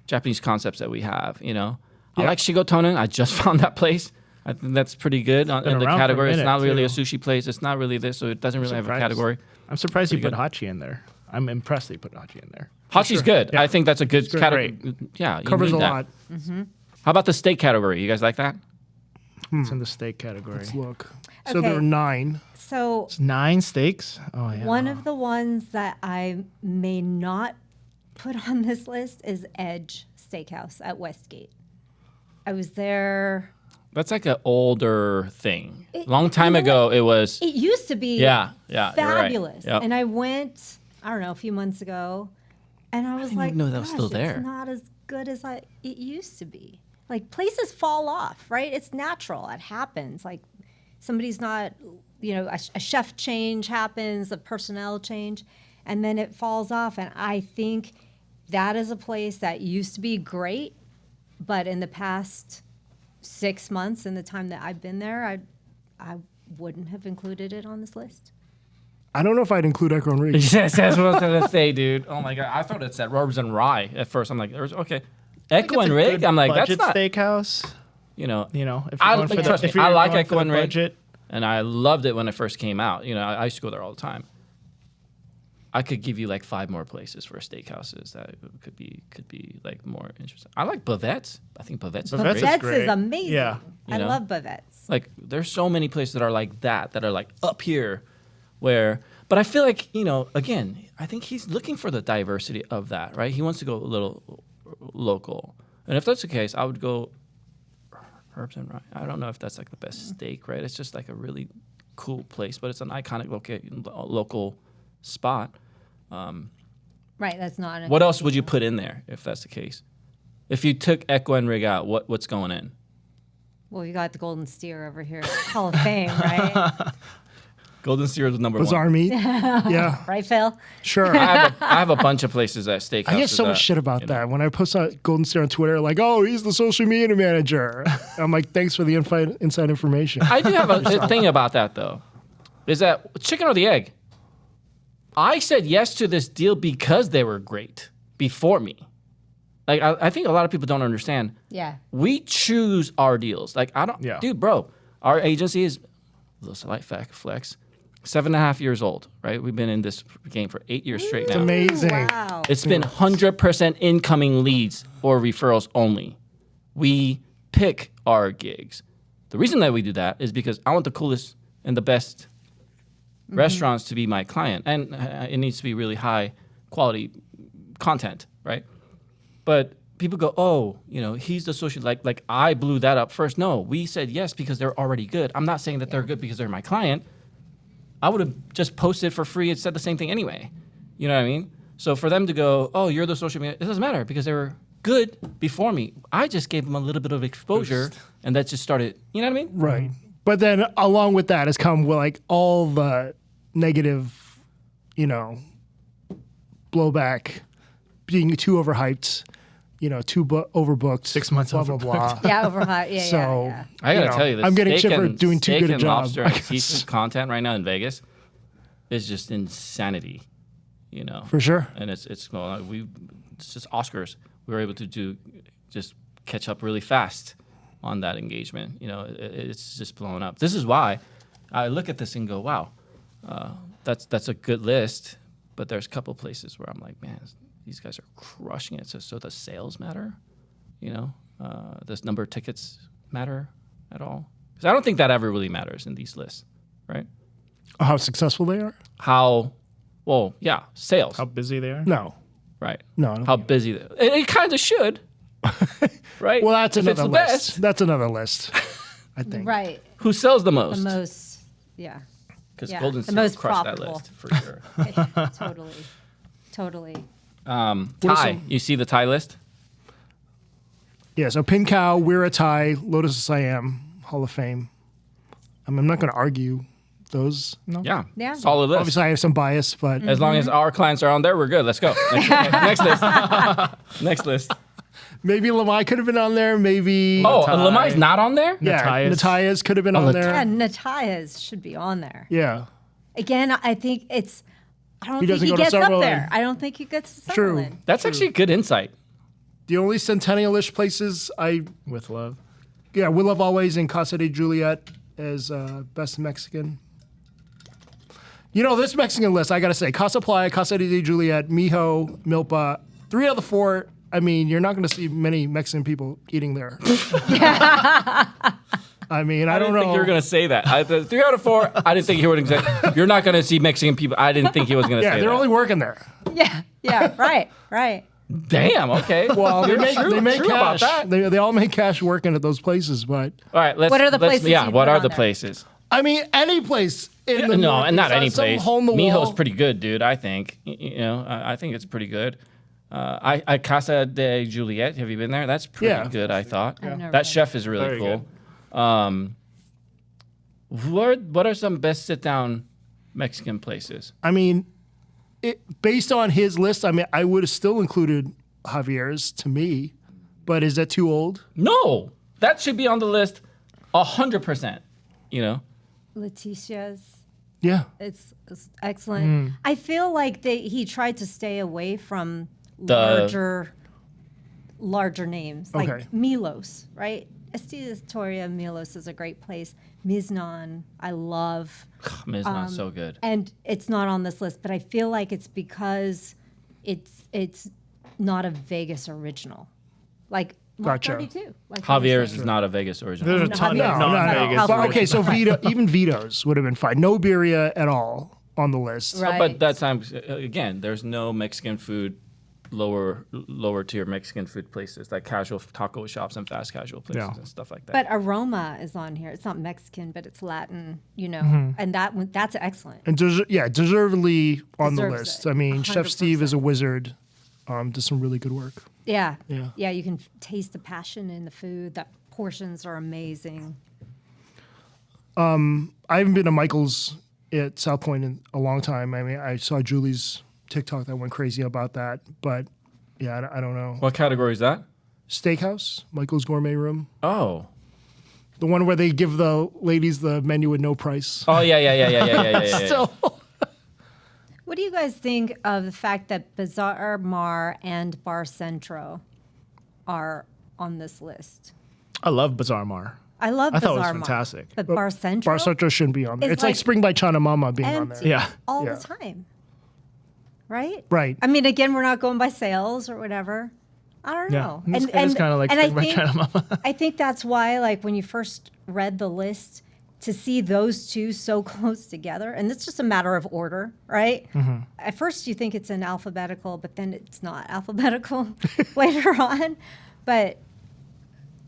Japanese concepts that we have. You know, I like Shigotonen. I just found that place. I think that's pretty good in the around for a category. It's minute, not really a too. sushi place. It's not really this, so it doesn't really have a surprised. category. I'm surprised you Pretty put Hachi in there. I'm impressed that you put Hachi in there. Hachi's good. Yeah. I think that's a good great. category. Yeah, you Covers need a that. lot. How about the steak category? You guys like that? It's in the steak category. Let's look. So Okay. there are 9. So It's 9 steaks. Oh yeah. one of the ones that I may not put on this list is Edge Steakhouse at Westgate. I was there. That's like an older thing. It- Long time you know ago, it was. It used to be Yeah, you're right. fabulous. Yep. And I went, I don't know, a few months ago, and I was didn't like, even know that was still "Gosh, there." It's not as good as it used to be. Like places fall off, right? It's natural. It happens. Like somebody's not, a chef change happens, a personnel change, and then it falls off. And I think that is a place that used to be great, but in the past 6 months, in the time that I've been there, I wouldn't have included it on this list. I don't know if I'd include Echo and Reach. Yes, that's what I was gonna say, dude. Oh my god, I thought it said rubs and rye at first. I'm like, okay, Echo and Rig. I'm like, that's budget not. steakhouse. You know, If you're I- going for trust the, me, if you're I like going Echo for and the Rig. budget, and I loved it when it first came out. You know, I used to go there all the time. I could give you like 5 more places for steakhouses that could be like more interesting. I like Bavette's. I think Bavette's is Bavette's great. is Bavette's great. is amazing. Yeah. You I know? love Bavette's. Like there's so many places that are like that are like up here where but I feel like, again, I think he's looking for the diversity of that, right? He wants to go a little local. And if that's the case, I would go herbs and rye. I don't know if that's like the best steak, right? It's just like a really cool place, but it's an iconic local spot. Right, that's not an What else would you put in there if that's the case? If you took Echo and Rig out, what's going in? Well, you got the Golden Steer over here, Hall of Fame, right? Golden Steer is number Bazaar one. meat. Yeah, Right, Phil? sure. I have a bunch of places at steakhouses. I get so much that, shit about you know. that. When I post on Golden Steer on Twitter, like, oh, he's the social media manager. I'm like, thanks for the inside information. I do have a thing about that though. Is that chicken or the egg? I said yes to this deal because they were great before me. Like I think a lot of people don't understand. Yeah. We choose our deals. Like I don't, Yeah. dude, bro. Our agency is a little slight flex, 7.5 years old. Right? We've been in this game for 8 years straight now. Amazing. Wow. It's been 100% incoming leads or referrals only. We pick our gigs. The reason that we do that is because I want the coolest and the best restaurants to be my client. And it needs to be really high quality content, right? But people go, oh, he's the social, like I blew that up first. No, we said yes because they're already good. I'm not saying that they're good because they're my client. I would have just posted for free and said the same thing anyway. You know what I mean? So for them to go, oh, you're the social media, it doesn't matter because they were good before me. I just gave them a little bit of exposure and that just started, you know what I mean? Right. But then along with that has come like all the negative, blowback, being too overhyped, too overbooked. 6 months blah, blah, blah. Yeah, overhot. Yeah, So yeah. I gotta you know, tell you, this I'm getting steak shit for and- doing too steak good a and job. lobster I and guess. seafood content right now in Vegas is just insanity, For sure. And it's just Oscars. We were able to just catch up really fast on that engagement. It's just blowing up. This is why I look at this and go, wow, that's a good list. But there's a couple places where I'm like, man, these guys are crushing it. So the sales matter, this number of tickets matter at all? Because I don't think that ever really matters in these lists, right? How successful they are? Sales. How busy they are? No. Right. No, I don't How think busy it kind of should. Right? Well, that's If it's another the list. best, That's another list, I think. Right. who sells the The most? most, yeah. Because Yeah, Golden the Seal most crushed profitable. that list for sure. Totally. Totally. Thai. You see the Thai list? Yeah, so Pin Cow, We're a Thai, Lotus of Siam, Hall of Fame. I'm not going to argue those. Yeah. Yeah. Solid list. Obviously, I have some bias, but As long as our clients are on there, we're good. Let's go. Next list. Next list. maybe Lamai could have been on there. Maybe Oh, Lamai's not on there? yeah, Nataya's. Nataya's could have been on there. Yeah, Nataya's should be on there. Yeah, Again, I think it's. I don't He think doesn't he go to gets up Summerlin. there. I don't think he gets to True. Summerlin. That's actually good insight. the only Centennial-ish places With love. We Love Always and Casa de Juliet as best Mexican. This Mexican list, I gotta say, Casa Playa, Casa de Juliet, Mijo, Milpa, 3 out of the 4. I mean, you're not gonna see many Mexican people eating there. I mean, I I don't didn't know. think you were going to say that. 3 out of 4, I didn't think you were going to say, you're not going to see Mexican people. I didn't think he was going to yeah, say they're that. only working there. Yeah. Right. Damn, okay. Well, they You're make, true- they make true about cash. that. They all make cash working at those places, but All right, let's. What are the let's- places Yeah, you'd what put are on the there? places? I mean, any place in the No, North, and not any some place. hole in the Mijo's wall. pretty good, dude. I think. I think it's pretty good. I Casa de Juliet. Have you been there? That's pretty Yeah. good. I thought I've never that been. chef is really Very cool. What are some best sit down Mexican places? I mean, based on his list, I mean, I would have still included Javier's to me, but is that too old? No, that should be on the list, 100%. Leticia's. Yeah. It's excellent. I feel like he tried to stay away from larger names like Okay. Milos, right? Estitoria Milos is a great place. Miznon, I love. It's not so good. And it's not on this list, but I feel like it's because it's not a Vegas original. Like Mark Gotcha. 32. Like you were Javier's saying. is not a Vegas original. There's a No, ton no, of No, non-Vegas. But, okay, so originals. even Vito's would have been fine. No birria at all on the list. Right. But that time, again, there's no Mexican food, lower tier Mexican food places like casual taco shops and fast casual places Yeah. and stuff like that. But Aroma is on here. It's not Mexican, but it's Latin, and that's excellent. And deservedly on the Deserves list. it. I mean, Chef Steve 100%. is a wizard. Does some really good work. Yeah. Yeah. Yeah, you can taste the passion in the food. The portions are amazing. I haven't been to Michael's at South Point in a long time. I mean, I saw Julie's TikTok that went crazy about that, but yeah, I don't know. what category is that? Steakhouse, Michael's Gourmet Room, Oh. the one where they give the ladies the menu at no price. Oh yeah. So What do you guys think of the fact that Bazaar Mar and Bar Centro are on this list? I love Bazaar Mar. I love I Bazaar thought it was Mar, fantastic. but Bar Centro Bar Centro shouldn't be on there. It's It's like like Spring by China Mama being on empty there. Yeah. all Yeah. the time, right? Right. I mean, again, we're not going by sales or whatever. I don't Yeah. know. It's kind of like and I Spring by think- China Mama. I think that's why, like, when you first read the list, to see those two so close together, and it's just a matter of order, right? At first, you think it's in alphabetical, but then it's not alphabetical later on. But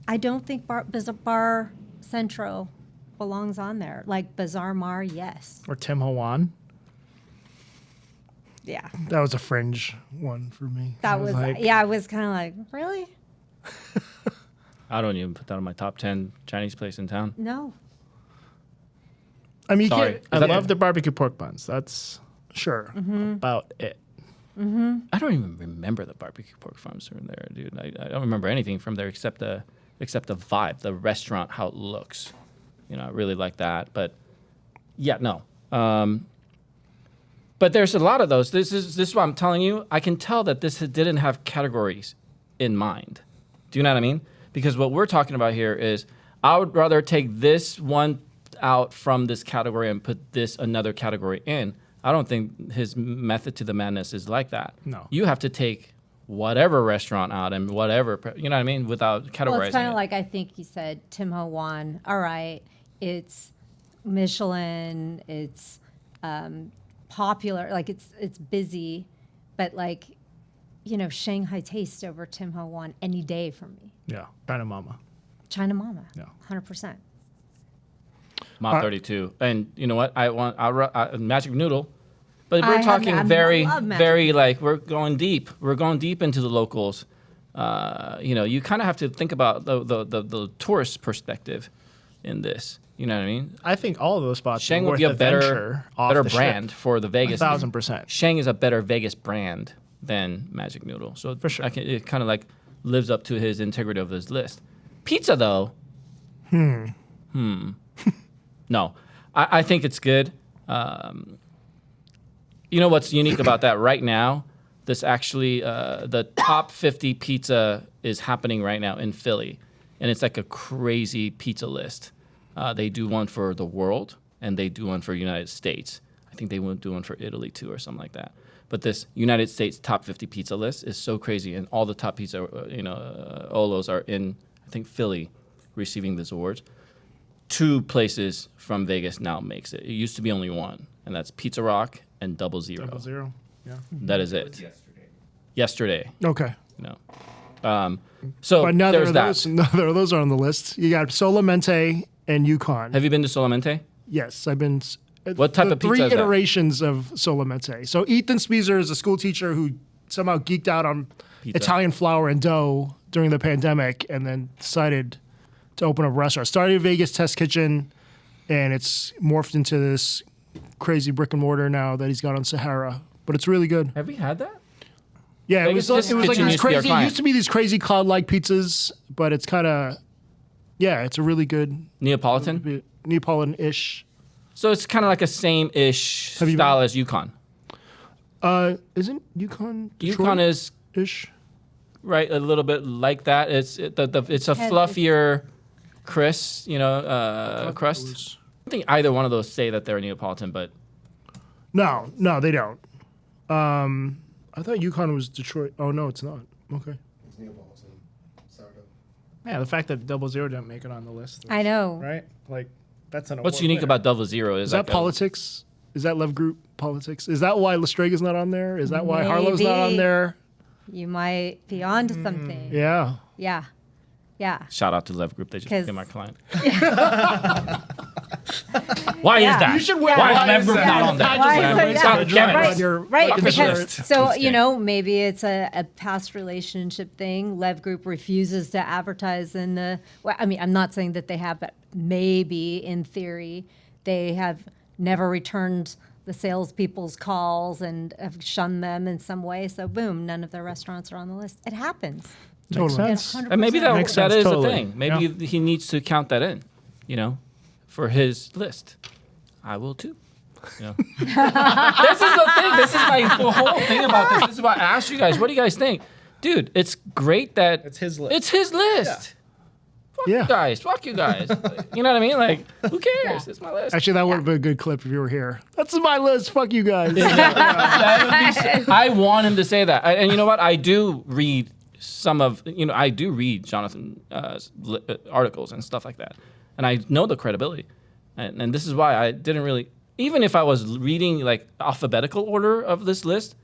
I don't think Bar Centro belongs on there. Like Bazaar Mar, yes. Or Tim Ho-Wan. Yeah. That was a fringe one for me. That was, like- I was kind of like, really? I don't even put that on my top 10 Chinese place in town. No. I mean, you Sorry. can't, I that- love the barbecue pork buns. That's sure. about it. I don't even remember the barbecue pork farms from there, dude. I don't remember anything from there except the vibe, the restaurant, how it looks. I really like that. But yeah, no. But there's a lot of those. This is what I'm telling you. I can tell that this didn't have categories in mind. Do you know what I mean? Because what we're talking about here is I would rather take this one out from this category and put this another category in. I don't think his method to the madness is like that. No. You have to take whatever restaurant out and whatever, you know what I mean, without categorizing Well, it's kind it. of like, I think you said Tim Ho Wan. All right, it's Michelin, it's popular. Like it's busy, but like, Shanghai taste over Tim Ho Wan any day for me. Yeah, China Mama. China Mama. Yeah. 100%. Ma 32. And you know what? I want magic noodle. But I we're have- talking I very, love magic very like we're going deep. We're going deep into the locals. You kind of have to think about the tourist perspective in this. You know what I mean? I think all of those spots Shang are would be worth a better venture off better the brand strip. for the Vegas. 1,000%. Shang is a better Vegas brand than Magic Noodle. So For sure. it kind of like lives up to his integrity of his list. Pizza though. No, I think it's good. You know what's unique about that right now? This actually, the top 50 pizza is happening right now in Philly. And it's like a crazy pizza list. They do one for the world, and they do one for United States. I think they will do one for Italy, too, or something like that. But this United States top 50 pizza list is so crazy, and all the top pizza, Olos are in, I think, Philly, receiving these awards. 2 places from Vegas now makes it. It used to be only one, and that's Pizza Rock and Double Zero. 0. Yeah. That is it. Yesterday, Okay. So But neither there's of that. those, neither of those are on the list. You got Solamente and Yukon. Have you been to Solamente? Yes, I've been. What type the of pizza 3 is that? iterations of Solamente. So Ethan Spieser is a school teacher who somehow geeked out on Pizza. Italian flour and dough during the pandemic, and then decided to open up a restaurant. Started a Vegas test kitchen, and it's morphed into this crazy brick and mortar now that he's got on Sahara. But it's really good. Have we had that? Yeah, Vegas it test was like kitchen these used to be our crazy. It client. used to be these crazy cloud-like pizzas, but it's kind of, it's a really good Neapolitan? Neapolitan-ish. So it's kind of like a same-ish Have you style as Yukon. Isn't Yukon Yukon is ish? right a little bit like that. It's a fluffier, crisp, crust. I don't think either one of those say that they're Neapolitan, but No, they don't. I thought Yukon was Detroit. Oh no, it's not. Okay. It's Neapolitan, sourdough. Yeah, the fact that 0 didn't make it on the list. I know. Right? Like, that's an what's award unique winner. about Double Zero Is that politics? Is that Lev Group politics? Is that why Lestrega's not on there? Is that why Harlow's not on Maybe. there? You might be onto something. Yeah. Yeah. Shout out to Lev Group. They just 'Cause- became my client. Why is that? You should wear- Why Why is Lev is Group that? not on there? Why is it- yeah. God damn it. Right. On your Right, fucking because shirt. so Just kidding. maybe it's a past relationship thing. Lev Group refuses to advertise in the. Well, I mean, I'm not saying that they have, but maybe in theory they have never returned the salespeople's calls and have shunned them in some way. So boom, none of their restaurants are on the list. It happens. Totally. It's 100%. And maybe that Makes that sense, is totally. the thing. Maybe he needs to count that in, for his list. I will too. This is the thing. This is my whole thing about this. This is why I asked you guys. What do you guys think, dude? It's great that It's his list. It's his list. Yeah. You guys, fuck you guys. You know what I mean? Like, who cares? Yeah. It's my list. Actually, that would have been a good clip if you were here. That's my list. Fuck you guys. I want him to say that. And you know what? I do read I do read Jonathan articles and stuff like that. And I know the credibility. And this is why I didn't really, even if I was reading like alphabetical order of this list,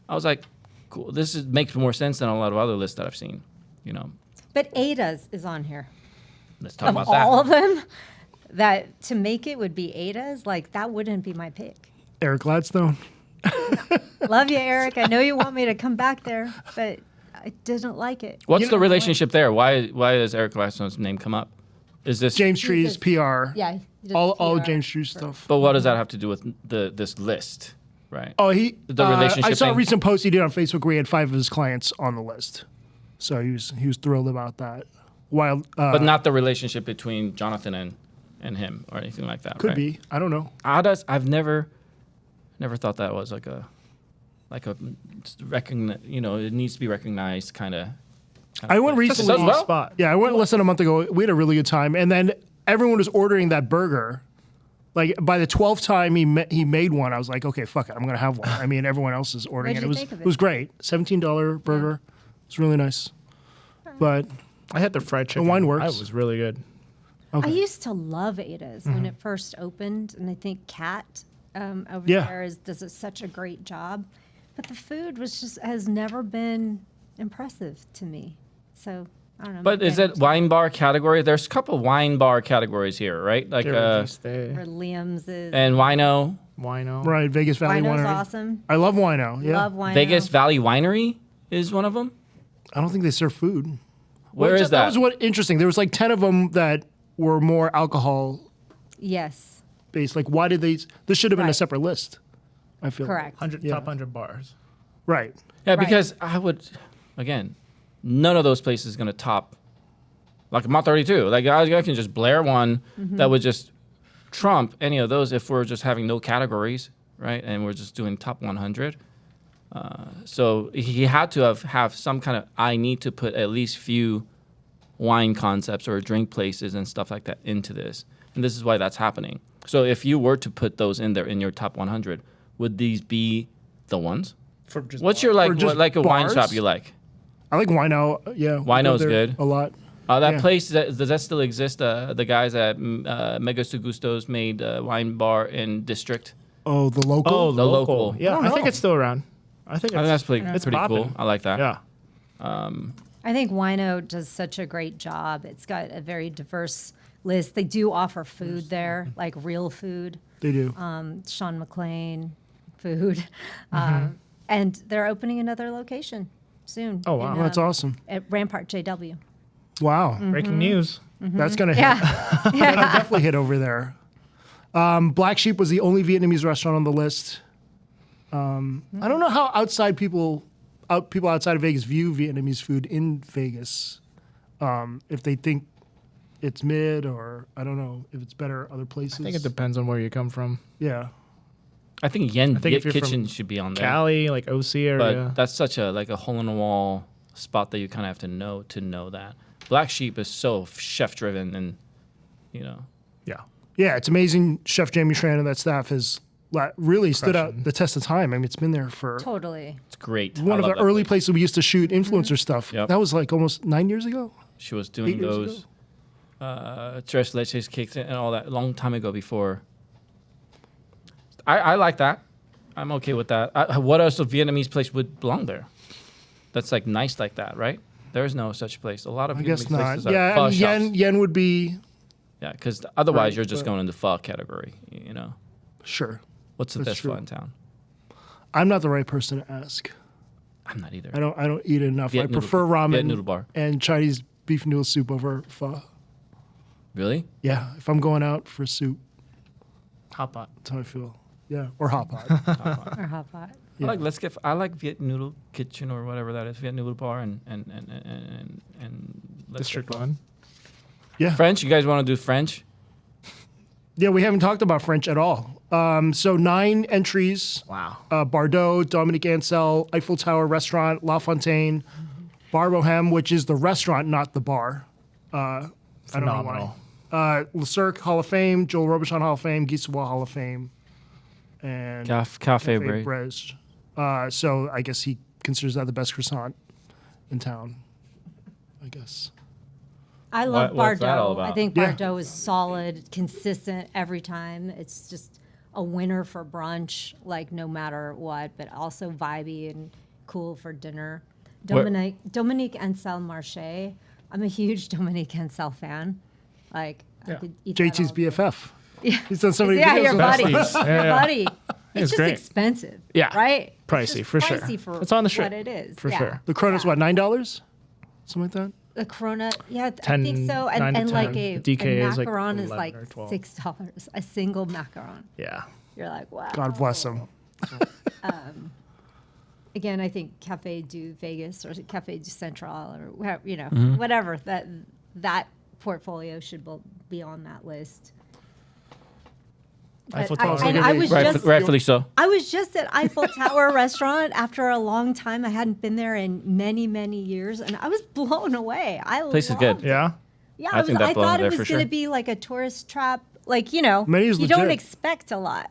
I was like, cool, makes more sense than a lot of other lists that I've seen, But Ada's is on here. Let's talk Of about all that. of them, that to make it would be Ada's. Like that wouldn't be my pick. Eric Gladstone. Love you, Eric. I know you want me to come back there, but I didn't like it. What's the relationship there? Why does Eric Gladstone's name come up? Is this James Tree's PR. Yeah. he does All PR James Tree's for- stuff. But what does that have to do with this list, right? Oh, The relationship I saw a thing? recent post he did on Facebook where he had 5 of his clients on the list. So he was thrilled about that. While But not the relationship between Jonathan and him or anything like that. could right? be. I don't know. I've never thought that was like a it needs to be recognized kind of. I went Does recently. well? Spot. Yeah, I went less than a month ago. We had a really good time, and then everyone was ordering that burger. Like by the 12th time he made one, I was like, okay, fuck it, I'm gonna have one. I mean, everyone else is ordering What'd it. you It was think of it was great. $17 burger. It's really nice. But I had the fried chicken. wine works. It was really good. I used to love Ada's when it first opened, and I think Kat over Yeah. there does such a great job, but the food has never been impressive to me. So I don't know. But maybe is I it need to- wine bar category? There's a couple wine bar categories here, right? Like or Liam's is and wino, Wino. Right, Vegas Valley Wino's Winery. awesome. I love Wino. Yeah. Love wine. Vegas Valley Winery is one of them. I don't think they serve food. Where is That that? was what interesting. There was like 10 of them that were more alcohol Yes, based. Like, why did they? This should have been a Right. separate list. I feel. correct. Top 100 bars. Right. Yeah, Right. because I would, again, none of those places is going to top, like Mont 32. Like, I can just blare one that would just trump any of those if we're just having no categories, right? And we're just doing top 100. So he had to have some kind of, I need to put at least few wine concepts or drink places and stuff like that into this. And this is why that's happening. So if you were to put those in there in your top 100, would these be the ones? For just What's your like Or just like a wine bars? shop you like? I like Wino. Yeah. we go Wino's there good. A lot. That Yeah. place does that still exist? The guys at Mega Gustos made a wine bar in District. Oh, the local. Oh, The local. local. Yeah, I I don't think know. it's still around. I think I think that's pretty it's cool. popping. I like that. Yeah. I think Wino does such a great job. It's got a very diverse list. They do offer food there, like real food. They do. Sean McLean food. And they're opening another location soon. Oh, wow. in, That's awesome. At Rampart JW. Wow. Breaking news. That's gonna hit. Yeah. That'll definitely hit over there. Black Sheep was the only Vietnamese restaurant on the list. I don't know how people outside of Vegas view Vietnamese food in Vegas. If they think it's mid, or I don't know if it's better other places. I think it depends on where you come from. Yeah. I think Yen think if Viet you're Kitchen from should be on there. Cali, like OC area. But that's such a like a hole in the wall spot that you kind of have to know that. Black Sheep is so chef driven, and yeah. Yeah, it's amazing. Chef Jamie Tran and that staff has really stood out Crushing. the test of time. I mean, it's been there for Totally. it's great. one I of love the that early place. places we used to shoot influencer stuff. Yep. That was like almost 9 years ago. She was doing 8 years those tres leches cakes and all that a long time ago before. I like that. I'm okay with that. What else a Vietnamese place would belong there? That's like nice like that, right? There is no such place. A lot of I Vietnamese guess not. places are Yeah, pho and shops. yen would be Yeah, because otherwise Right, you're just but- going in the pho category. sure. What's the That's best true. pho in town? I'm not the right person to ask. I'm not either. I don't eat it enough. Viet I noodle- prefer Viet ramen noodle bar. and Chinese beef noodle soup over pho. Really? Yeah, if I'm going out for soup, Hot pot. that's how I feel. Yeah, or hot pot. Or hot pot. Yeah. I like Viet Noodle Kitchen or whatever that is. Viet Noodle Bar and let's District get 1. Yeah, French. You guys want to do French? yeah. We haven't talked about French at all. So 9 entries. Wow. Bardot, Dominique Ansel, Eiffel Tower Restaurant, La Fontaine, Bar Bohème, which is the restaurant, not the bar. I don't know Phenomenal. why. Le Cirque Hall of Fame, Joel Robuchon Hall of Fame, Guy Savoy Hall of Fame, and Cafe Bray. Brez. So I guess he considers that the best croissant in town. I guess. I love what's that all Bardot. I about? think Yeah. Bardot is solid, consistent every time. It's just a winner for brunch, like no matter what, but also vibey and cool for dinner. Where- Dominique Ansel Marché. I'm a huge Dominique Ansel fan. Like I could eat that JT's all day. BFF. Yeah. He's done so many Yeah, videos your with buddy. us. Yeah, yeah. Your buddy. It's It's just great. expensive. Yeah. Right? It's Pricey, just for sure. pricey for It's on the what strip, it is. for yeah. sure. The Corona's what, $9? Something like that? The Corona, yeah, I 10, think so. 9 And, to and like 10. a DK is like macaron is 11 like or 12. $6. A single macaron. Yeah. You're like, wow. God bless him. Again, I think Cafe du Vegas or Cafe du Central or Mm-hmm. whatever that portfolio should be on that list. But Eiffel I, Tower's and gonna I be- was just Rightfully so. I was just at Eiffel Tower restaurant after a long time. I hadn't been there in many, many years, and I was blown away. Place is good. loved it. Yeah. Yeah, I think that I belongs thought there it was for going to sure. be like a tourist trap. Like, Menu's you don't legit. expect a lot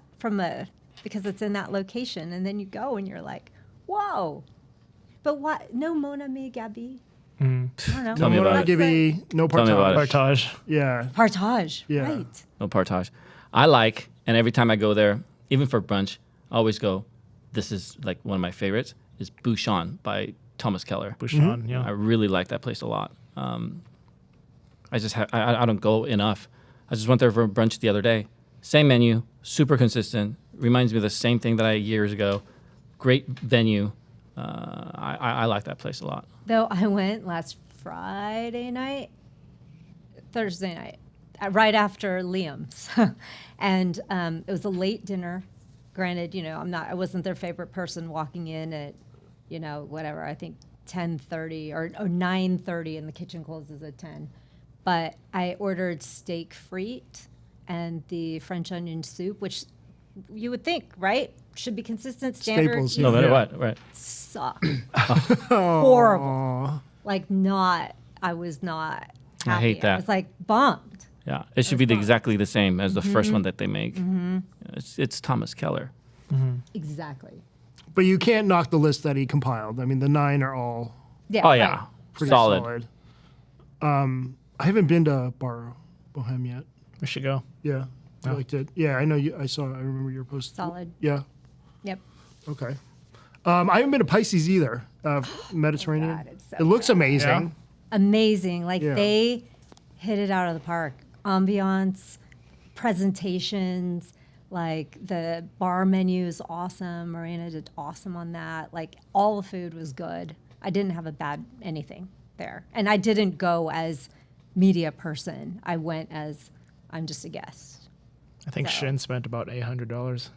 because it's in that location. And then you go and you're like, whoa. But what? No Mon Ami Gabi? I don't know. Tell me No about it. Gibby, no Tell me about it. partage. Partage. Yeah. Partage. Yeah. Right. No partage. I like, and every time I go there, even for brunch, I always go, this is like one of my favorites, is Bouchon by Thomas Keller. Bouchon, yeah. I really like that place a lot. I just I don't go enough. I just went there for brunch the other day. Same menu, super consistent. Reminds me of the same thing that I ate years ago. Great venue. I like that place a lot. Though I went last Thursday night, right after Liam's, and it was a late dinner. Granted, I wasn't their favorite person walking in at, whatever. I think 10:30 or 9:30, and the kitchen closes at 10. But I ordered steak frite and the French onion soup, which you would think, right, should be consistent, standard. Staples, No matter Yeah. what, right? Sucked. Horrible. Like I was not happy. I hate that. I was like bummed. Yeah, it should be exactly the same as the first one that they make. It's Thomas Keller. Exactly. But you can't knock the list that he compiled. I mean, the 9 are all Yeah. Oh yeah, right. pretty solid. I haven't been to Bar Bohem yet. We should go. Yeah, I liked it. Yeah, I know you. I remember your post. Solid. Yeah. Yep. Okay. I haven't been to Pisces either. Mediterranean. God, it's so it looks amazing. Amazing. Like Yeah. they hit it out of the park. Ambiance, presentations, like the bar menu is awesome. Marina did awesome on that. Like all the food was good. I didn't have a bad anything there. And I didn't go as media person. I went as I'm just a guest. I think So- Shin spent about $800.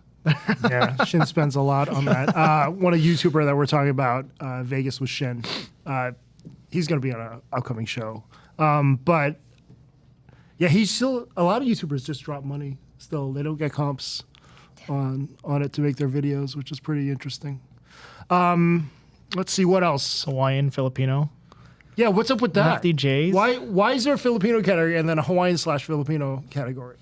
Yeah, Shin spends a lot on that. One a YouTuber that we're talking about, Vegas with Shin. He's going to be on an upcoming show. But yeah, he's still. A lot of YouTubers just drop money. Still, they don't get comps on it to make their videos, which is pretty interesting. Let's see what else. Hawaiian, Filipino. Yeah, what's up with that? Lefty J's. Why is there a Filipino category and then a Hawaiian/Filipino category?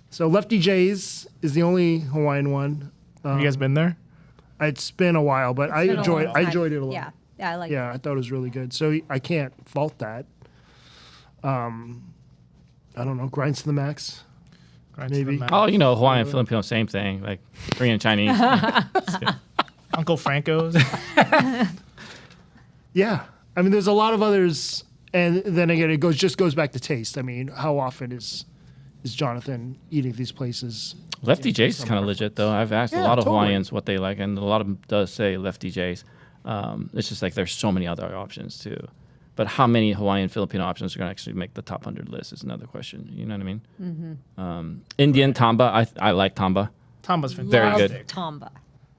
So Lefty J's is the only Hawaiian one. Have you guys been there? It's been a while, but I It's been a long time. enjoyed it a lot. Yeah. Yeah, I like Yeah, I thought it was really good. So I can't fault that. I don't know, grinds to the max. Grind to the Maybe. max. Oh, Hawaiian, Filipino, same thing. Like Korean, Chinese. Uncle Franco's. Yeah, I mean, there's a lot of others, and then again, it just goes back to taste. I mean, how often is Jonathan eating these places? Lefty J's is kind of legit though. I've asked a Yeah, lot of totally. Hawaiians what they like, and a lot of them does say Lefty J's. It's just like there's so many other options too. But how many Hawaiian Filipino options are going to actually make the top 100 list is another question. You know what I mean? Indian Tamba, I like Tamba. Tamba's Very Love good. Tamba.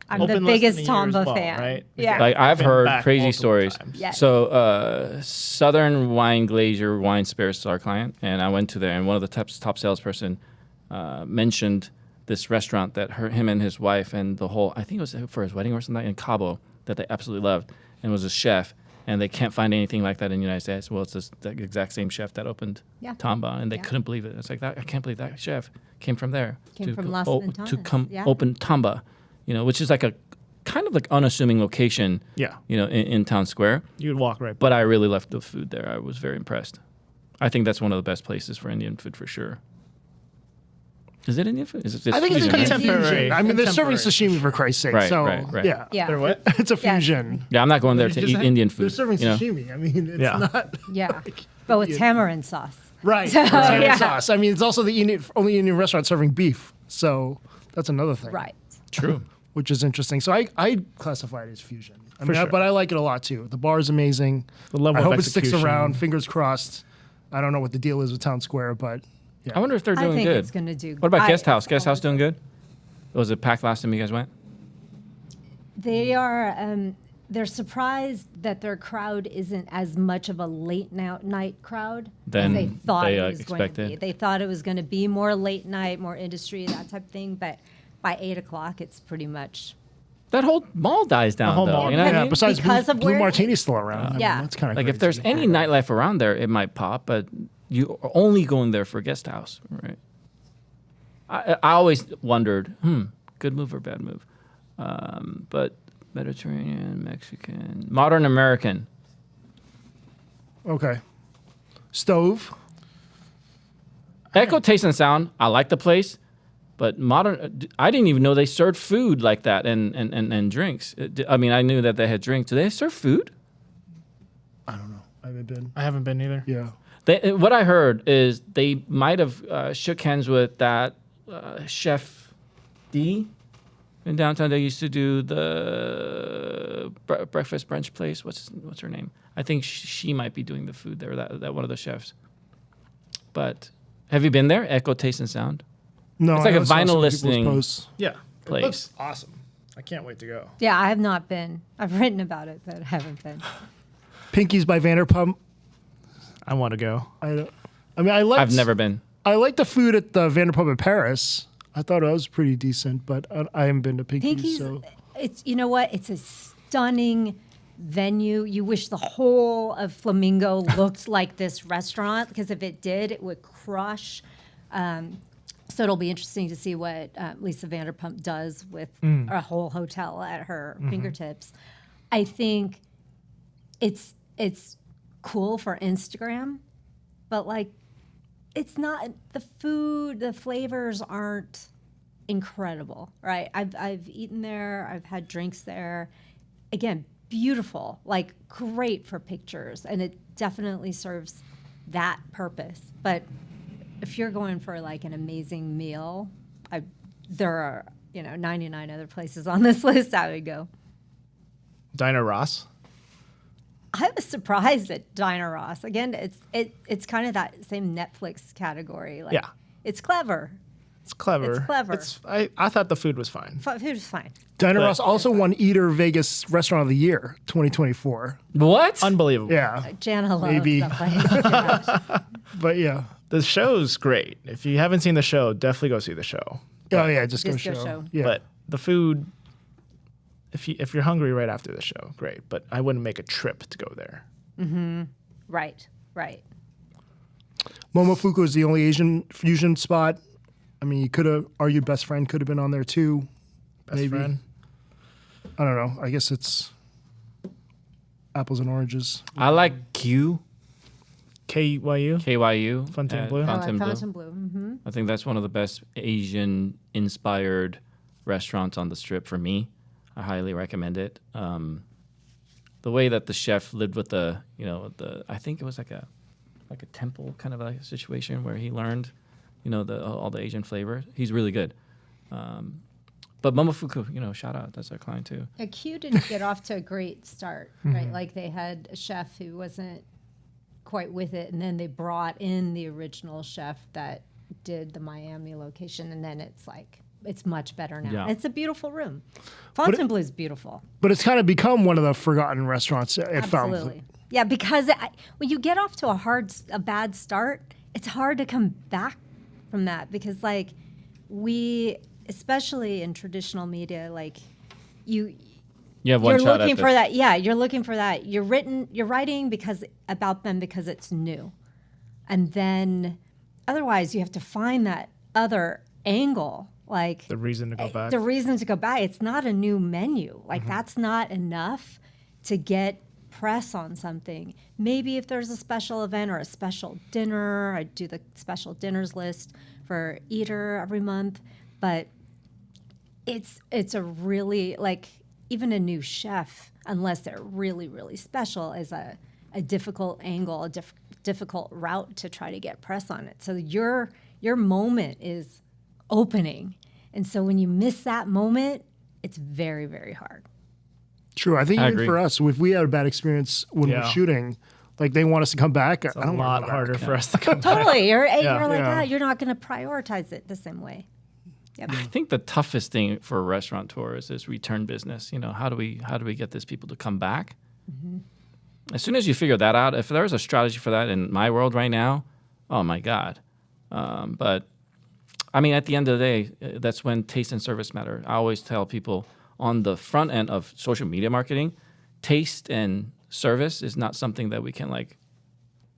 I'm Open the less than biggest a year Tamba as well, fan. right? Yeah. Like I've Been heard back crazy multiple stories. times. Yes. So Southern Wine Glacier Wine Spirits is our client, and I went to there, and one of the top salesperson mentioned this restaurant that him and his wife and the whole, I think it was for his wedding or something in Cabo, that they absolutely loved, and was a chef, and they can't find anything like that in the United States. Well, it's the exact same chef that opened Yeah. Tamba, and they Yeah. couldn't believe it. It's like I can't believe that chef came from there Came from Las to Ventanas, come yeah. open Tamba, which is like a kind of like unassuming location, Yeah. in town square. You'd walk right. But I really loved the food there. I was very impressed. I think that's one of the best places for Indian food for sure. Is it Indian food? I think it's a fusion, right? contemporary. fusion. I mean, they're serving Contemporary. sashimi for Christ's sake. Right, so right. yeah, Yeah. They're what? it's a Yeah. fusion. Yeah, I'm not going there to Just eat Indian food. They're serving you know? sashimi. I mean, it's Yeah. not Yeah. But with tamarind sauce. right. So, Right, yeah. sauce. I mean, it's also the only Indian restaurant serving beef. So that's another thing. Right. True. Which is interesting. So I classify it as fusion. For sure. But I like it a lot too. The bar is amazing. The level I of hope it sticks execution. around. Fingers crossed. I don't know what the deal is with Town Square, but I wonder if they're I doing think good. it's going to do. What about I- Guest House? Guest House doing good? Was it packed last time you guys went? They are. They're surprised that their crowd isn't as much of a late night crowd Than as they thought they, it was going to be. expected. They thought it was going to be more late night, more industry, that type of thing. But by 8 o'clock, it's pretty much. That whole mall dies down, whole though. mall. You know what I yeah. mean? Besides Because of Blue where- Martini's still around. I mean, Yeah. that's kind of Like if there's any nightlife around there, it might pop, but you are only going there for Guest House, right? I always wondered, good move or bad move? But Mediterranean, Mexican, modern American. Okay. Stove. Echo Taste and Sound. I like the place. But modern, I didn't even know they served food like that and drinks. I mean, I knew that they had drinks. Do they serve food? I don't know. I haven't been. I haven't been either. Yeah. What I heard is they might have shook hands with that chef D in downtown. They used to do the breakfast brunch place. What's her name? I think she might be doing the food there. That one of the chefs. But have you been there? Echo Taste and Sound. No, It's like I a saw some vinyl people's listening. posts. Yeah. Place. It looks awesome. I can't wait to go. Yeah, I have not been. I've written about it, but I haven't been. Pinkies by Vanderpump. I want to go. I liked. I've never been. I liked the food at the Vanderpump in Paris. I thought it was pretty decent, but I haven't been to Pinkies. Pinky's, So it's, you know what? It's a stunning venue. You wish the whole of Flamingo looked like this restaurant, because if it did, it would crush. So it'll be interesting to see what Lisa Vanderpump does with a whole hotel at her fingertips. I think it's cool for Instagram, but like, it's not, the food, the flavors aren't incredible, right? I've eaten there, I've had drinks there. Again, beautiful, like great for pictures, and it definitely serves that purpose. But if you're going for like an amazing meal, there are 99 other places on this list I would go. Diner Ross. I was surprised at Diner Ross. Again, it's kind of that same Netflix category. Like, Yeah. it's clever. It's clever. It's clever. I thought the food was fine. Food is fine. Diner But- Ross also won Eater Vegas Restaurant of the Year 2024. What? Unbelievable. Yeah, Jana loves Maybe. that place. Yeah. but yeah. The show's great. If you haven't seen the show, definitely go see the show. Oh yeah, just go Just go show. show. Yeah. But the food, if you're hungry right after the show, great. But I wouldn't make a trip to go there. Right. Momofuku is the only Asian fusion spot. I mean, you could have argued Best Friend could have been on there too. Best Maybe. friend. I don't know. I guess it's apples and oranges. I like KYU. KYU. Fontainebleau. at Blue. I like Fontainebleau. Fontainebleau. Mm-hmm. I think that's one of the best Asian-inspired restaurants on the Strip for me. I highly recommend it. The way that the chef lived with I think it was like a temple kind of a situation where he learned, all the Asian flavor. He's really good. But Momofuku, shout out. That's our client too. Yeah, Q didn't get off to a great start, right? Like they had a chef who wasn't quite with it, and then they brought in the original chef that did the Miami location, and then it's much better now. Yeah. It's a beautiful room. Fontainebleau is beautiful. But it's kind of become one of the forgotten restaurants at Absolutely. Fountain. Yeah, because when you get off to a bad start, it's hard to come back from that, because like we, especially in traditional media, like you You have one you're shot looking at for this. that. Yeah, you're looking for that. You're writing about them because it's new, and then otherwise you have to find that other angle, like The reason to go back. the reason to go back. It's not a new menu. Like that's not enough to get press on something. Maybe if there's a special event or a special dinner, I do the special dinners list for Eater every month, but it's a really, like, even a new chef, unless they're really, really special, is a difficult angle, a difficult route to try to get press on it. So your moment is opening. And so when you miss that moment, it's very, very hard. True. I think I even agree. for us, if we had a bad experience when we're Yeah. shooting, like they want us to come back. It's a lot harder for us to come back. Totally. You're like, Yeah. you're not going to prioritize it the same way. Yep. I think the toughest thing for restaurateurs is return business. How do we get these people to come back? As soon as you figure that out, if there's a strategy for that in my world right now, oh my God. But I mean, at the end of the day, that's when taste and service matter. I always tell people on the front end of social media marketing, taste and service is not something that we can like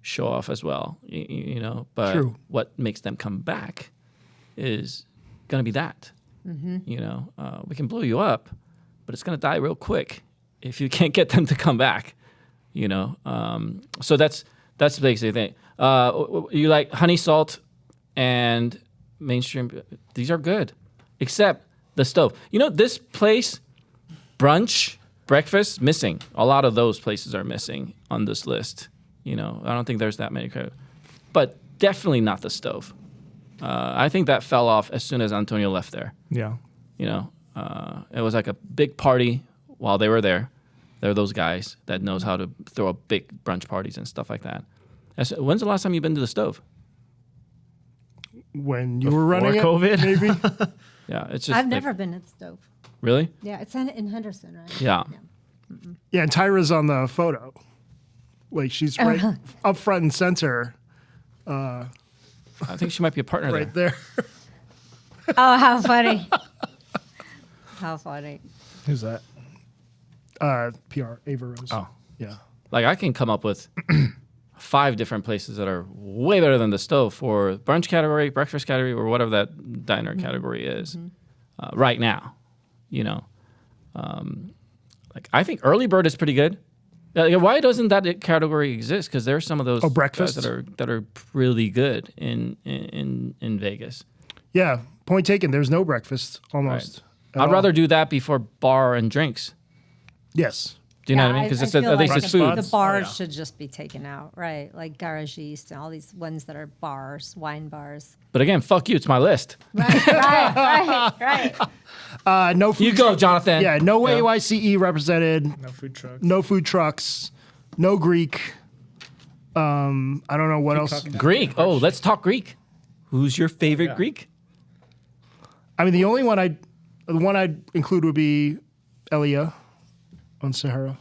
show off as well, but True. what makes them come back is going to be that. We can blow you up, but it's going to die real quick if you can't get them to come back. So that's basically the thing. You like honey salt and mainstream. These are good, except the stove. You know, this place, brunch, breakfast, missing. A lot of those places are missing on this list. You know, I don't think there's that many. But definitely not the stove. I think that fell off as soon as Antonio left there. Yeah. You know, it was like a big party while they were there. They're those guys that knows how to throw up big brunch parties and stuff like that. When's the last time you've been to the stove? When you were running COVID? it, maybe. Yeah, it's just. I've like- never been at the stove. Really? Yeah, it's in Henderson, right? Yeah. Yeah, and Tyra's on the photo. Like she's right up front and center, I think she might be a partner right there. there. Oh, how funny. How funny. Who's that? PR Ava Rose. Oh. Yeah. Like I can come up with 5 different places that are way better than the stove for brunch category, breakfast category, or whatever that diner category is right now. You know, like I think early bird is pretty good. Why doesn't that category exist? Because there's some of those breakfast guys that are really good in Vegas. Yeah. Point taken. There's no breakfast almost. at I'd all. rather do that before bar and drinks. Yes. Do you know what I mean? Because feel at least like it's the- food. The bars yeah. should just be taken out, right? Like garagistes and all these ones that are bars, wine bars. But again, fuck you. It's my list. Right. No food. You go, Jonathan. Yeah. No AYCE represented. No food trucks. No food trucks. No Greek. I don't know what else. Greek. Oh, let's talk Greek. Who's your favorite Greek? I mean, the one I'd include would be Elia on Sahara.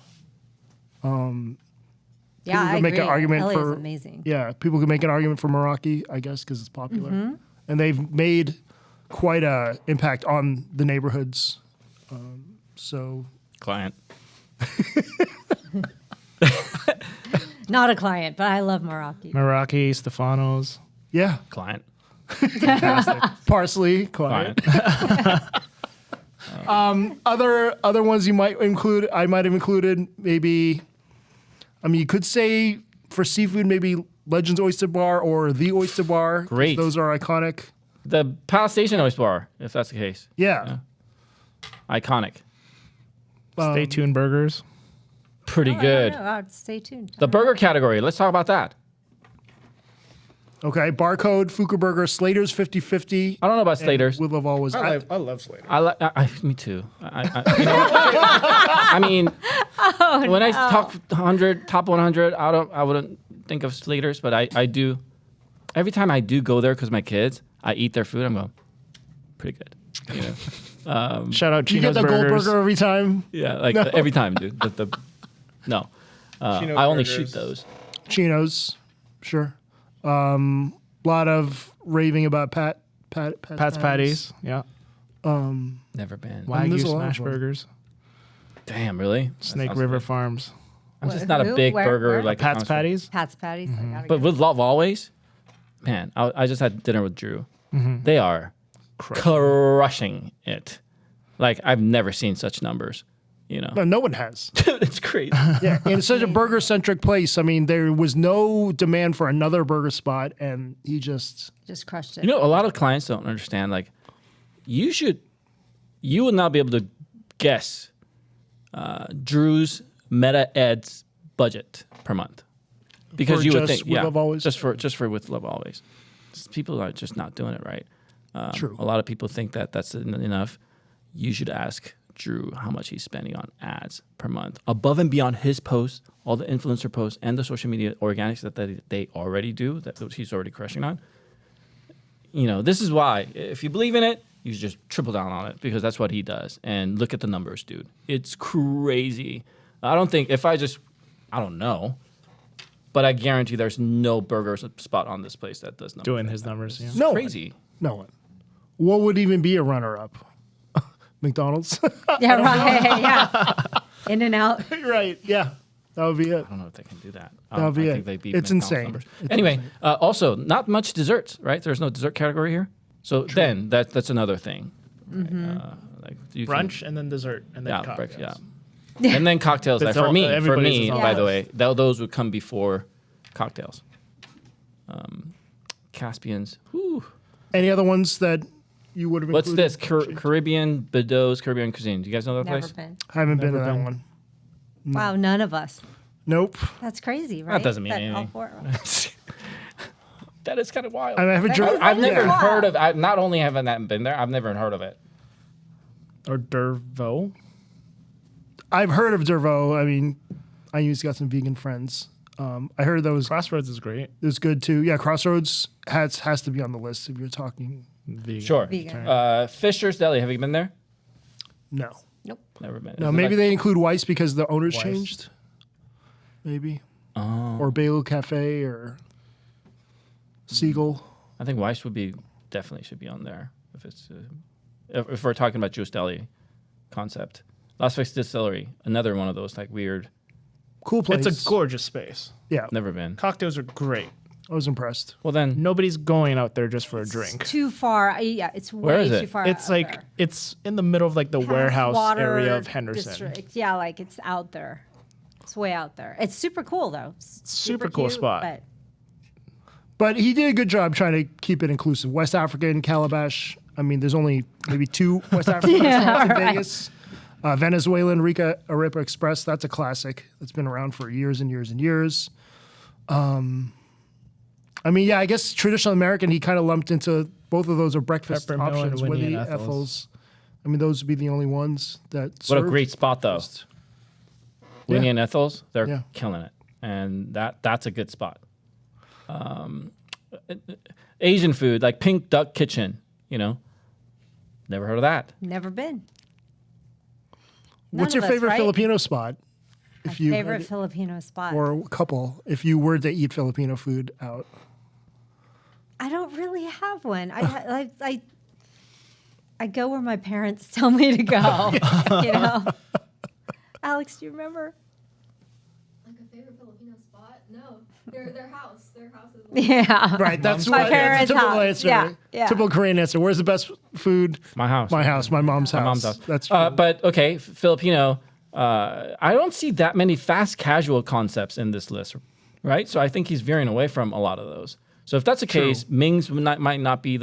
Yeah, I could make an agree. argument LA for- is amazing. Yeah, people can make an argument for Meraki, I guess, because it's popular, and they've made quite a impact on the neighborhoods. So Client. Not a client, but I love Meraki. Meraki, Stefano's. yeah, Client. parsley, quiet. Client. Other ones you might include, I might have included maybe. I mean, you could say for seafood, maybe Legends Oyster Bar or The Oyster Bar. 'cause Great. those are iconic. The Palace Station Oyster Bar, if that's the case. Yeah. Iconic. Stay tuned burgers. Pretty good. Stay tuned. The burger category. Let's talk about that. Okay. Barcode, Fuka Burger, Slater's 50/50. I don't know about Slater's. Would Love Always. I love Slater. Me too. You know, I mean, when I talk 100, top 100, I wouldn't think of Slater's, but I do. Every time I do go there because my kids, I eat their food. I'm going, pretty good. You know? Shout out You get Chino's the Burgers. gold burger every time. Yeah, like every time, dude. No, Chino's I only Burgers. shoot those. Chinos, sure. Lot of raving about Pat's Patties. Yeah. Never been. Wow. there's Wagyu a lot smash of them. burgers. Damn, really? That Snake sounds River good. Farms. I'm just not a Who? big Where? burger Where? like Pat's connoisseur. Patties. Pat's Patties. I gotta But go. with Love Always, man, I just had dinner with Drew. They are crushing it. Like I've never seen such numbers. You know, No one has. dude, it's crazy. Yeah, and it's such a burger-centric place. I mean, there was no demand for another burger spot, and he just Just crushed it. You know, a lot of clients don't understand. Like, you would not be able to guess Drew's Meta Ed's budget per month because For you would just think, With Love Always? just for with Love Always. People are just not doing it right. True. A lot of people think that that's enough. You should ask Drew how much he's spending on ads per month, above and beyond his posts, all the influencer posts, and the social media organics that they already do, that he's already crushing on. You know, this is why, if you believe in it, you should just triple down on it because that's what he does. And look at the numbers, dude. It's crazy. I don't know, but I guarantee there's no burger spot on this place that does numbers. Doing his numbers. Yeah. It's No one. crazy. no one. What would even be a runner-up? McDonald's. Yeah, right. Yeah. In and out. Right. Yeah. That would be it. I don't know if they can do that. That would be I it. think they beat It's McDonald's insane. numbers. It's Anyway, also not much desserts, right? There's no dessert category here. So then that's another thing. Like you can- Brunch and then dessert and then yeah, cocktails. yeah. And then cocktails. Like That's for all- me, everybody's is all- by the way, those would come before cocktails. Caspians. Whew. Any other ones that you would have What's included? this? Caribbean Bedoux's Caribbean Cuisine. Do you guys know that Never place? been. I haven't been to Never that been. one. Wow, none of us. Nope. That's crazy, right? doesn't mean all anything. four- That is kind of wild. I haven't driven. I've never Yeah. heard of. Not only haven't I been there, I've never heard of it. Or Dervaux. I've heard of Dervaux. I mean, I used to got some vegan friends. I heard that Crossroads is great. was good too. Yeah, Crossroads has to be on the list if you're talking. Vegan. Sure. Vegan. Fisher's Deli. Have you been there? No. Nope. Never been. No, Is it maybe like- they include Weiss because the owners Weiss. changed. Maybe. Oh. Or Bagel Cafe or Siegel. I think Weiss definitely should be on there if it's if we're talking about Jewish deli concept. Las Vegas Distillery, another one of those like weird. Cool place. It's a gorgeous space. Yeah, Never been. Cocktails are great. I was impressed. Well then, Nobody's going out there just for a drink. Too far. Yeah, it's way Where is it? too far. It's out like there. it's in the middle of like the Past warehouse Water area of Henderson. District. Yeah, like it's out there. It's way out there. It's super cool though. Super cool cute, spot. But But he did a good job trying to keep it inclusive. West African, Calabash. I mean, there's only maybe 2 West African restaurants in Vegas. Venezuelan Rica Arepa Express. That's a classic. That's been around for years and years and years. I mean, yeah, I guess traditional American, he kind of lumped into both of those are breakfast Peppermill and options. Winnie Winnie, and Ethel's. Ethel's. I mean, those would be the only ones that what a served. great spot though. Winnie Yeah. and Ethel's, they're Yeah. killing it, and that's a good spot. Asian food like Pink Duck Kitchen, never heard of that. never been. What's None your of us, favorite right? Filipino spot? My If you favorite had- Filipino spot. or a couple, if you were to eat Filipino food out. I don't really have one. I go where my parents tell me to go. Alex, do you remember? Like a favorite Filipino spot? No, their house. Their house is. Yeah. Right, that's My what parents' typical house. answer. Yeah, yeah. Typical Korean answer. Where's the best food? My house. My house, my mom's house. My mom's house. That's true. But okay, Filipino. I don't see that many fast casual concepts in this list, right? So I think he's veering away from a lot of those. So if that's the case, Ming's might not be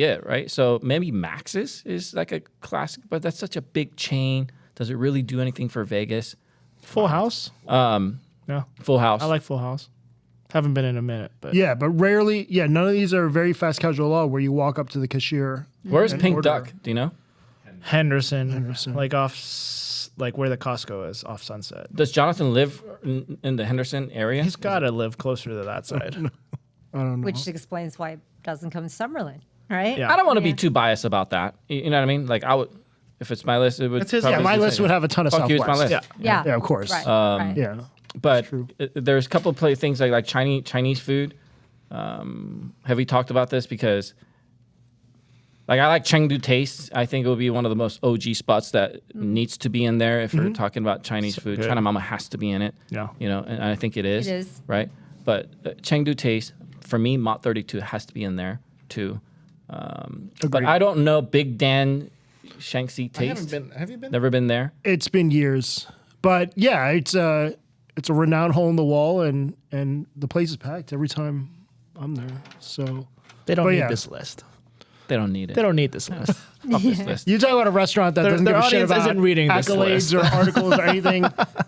it, right? So maybe Max's is like a classic, but that's such a big chain. Does it really do anything for Vegas? Full House. Yeah, Full House. I like Full House. Haven't been in a minute, but Yeah, but rarely. Yeah, none of these are very fast casual at all. Where you walk up to the cashier. Where's and Pink order. Duck? Do you know? Henderson, like like where the Costco is off Sunset. Does Jonathan live in the Henderson area? He's got to live closer to that side. I don't know. Which explains why it doesn't come to Summerlin, right? Yeah. I don't want to be too biased about that. You know what I mean? Like I would, if it's my list, it would. It's his- probably Yeah, my be list second. would have a ton of Fuck you, it's Southwest. my list. Yeah. Yeah. Yeah, of course. Right. Um, right. Yeah. But true. there's a couple of things like Chinese food. Have we talked about this? Because like I like Chengdu Taste. I think it would be one of the most OG spots that needs to be in there if we're talking about Chinese food. good. China Mama has to be in it. Yeah. And I think it is. It is. Right. But Chengdu Taste for me, Mott 32 has to be in there too. But Agreed. I don't know Big Dan Shanxi Taste. Have you been? Never been there. It's been years, but yeah, it's a renowned hole in the wall, and the place is packed every time I'm there. So They don't But need yeah. this list. They don't need it. They don't need this list. Fuck this list. you talk about a restaurant that Their- doesn't their give a shit audience about isn't reading this accolades list. or articles or anything.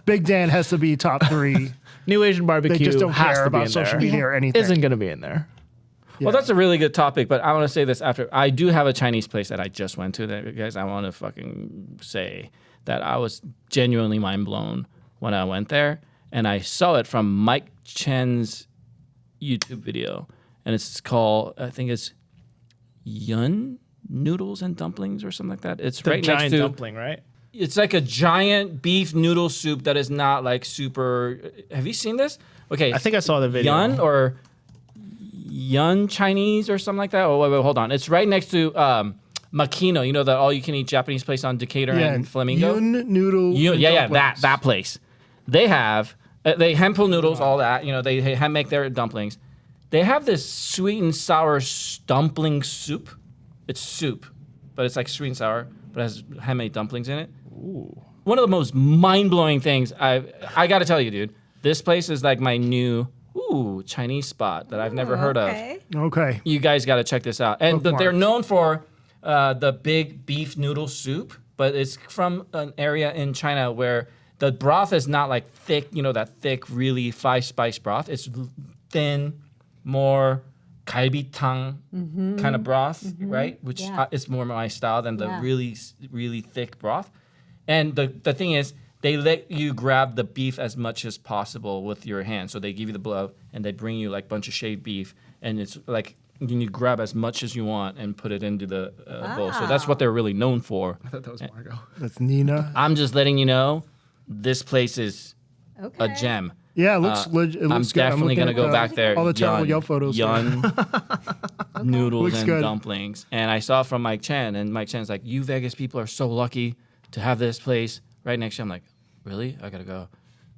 Big Dan has to be top 3. New Asian barbecue They just don't has care to be about in social there. media or anything. Isn't going to be in there. Well, that's a really good topic, but I want to say this after. I do have a Chinese place that I just went to that, guys, I want to fucking say that I was genuinely mind blown when I went there. And I saw it from Mike Chen's YouTube video. And it's called, I think it's Yun Noodles and Dumplings or something like that. It's The right next giant to, dumpling, right? it's like a giant beef noodle soup that is not like super. Have you seen this? Okay. I think I saw the video. Yun or Yun Chinese or something like that. Oh, wait, hold on. It's right next to Makino. You know that all-you-can-eat Japanese place on Decatur and Flamingo. Yun noodle. and dumplings. that place. They have they hand pull noodles, all that. They hand make their dumplings. They have this sweet and sour dumpling soup. It's soup, but it's like sweet and sour, but it has handmade dumplings in it. Ooh. One of the most mind-blowing things I got to tell you, dude. This place is like my new. Ooh, new Chinese spot that I've never heard of. Okay. Okay. You guys got to check this out. And they're known for the big beef noodle soup, but it's from an area in China where the broth is not like thick, that thick, really 5-spice broth. It's thin, more galbitang kind of broth, right? Which is more my style than the really, really thick broth. And the thing is, they let you grab the beef as much as possible with your hand. So they give you the blow, and they bring you like a bunch of shaved beef, and it's like you can grab as much as you want and put it into the bowl. So that's what they're really known for. I thought that was Margot. That's Nina. I'm just letting you know, this place is Okay. a gem. Yeah, it looks legit. I'm definitely going to go back there. All the terrible Yelp photos. Yun noodles Looks and good. dumplings. And I saw from Mike Chan, and Mike Chan's like, you Vegas people are so lucky to have this place right next to you. I'm like, really? I got to go.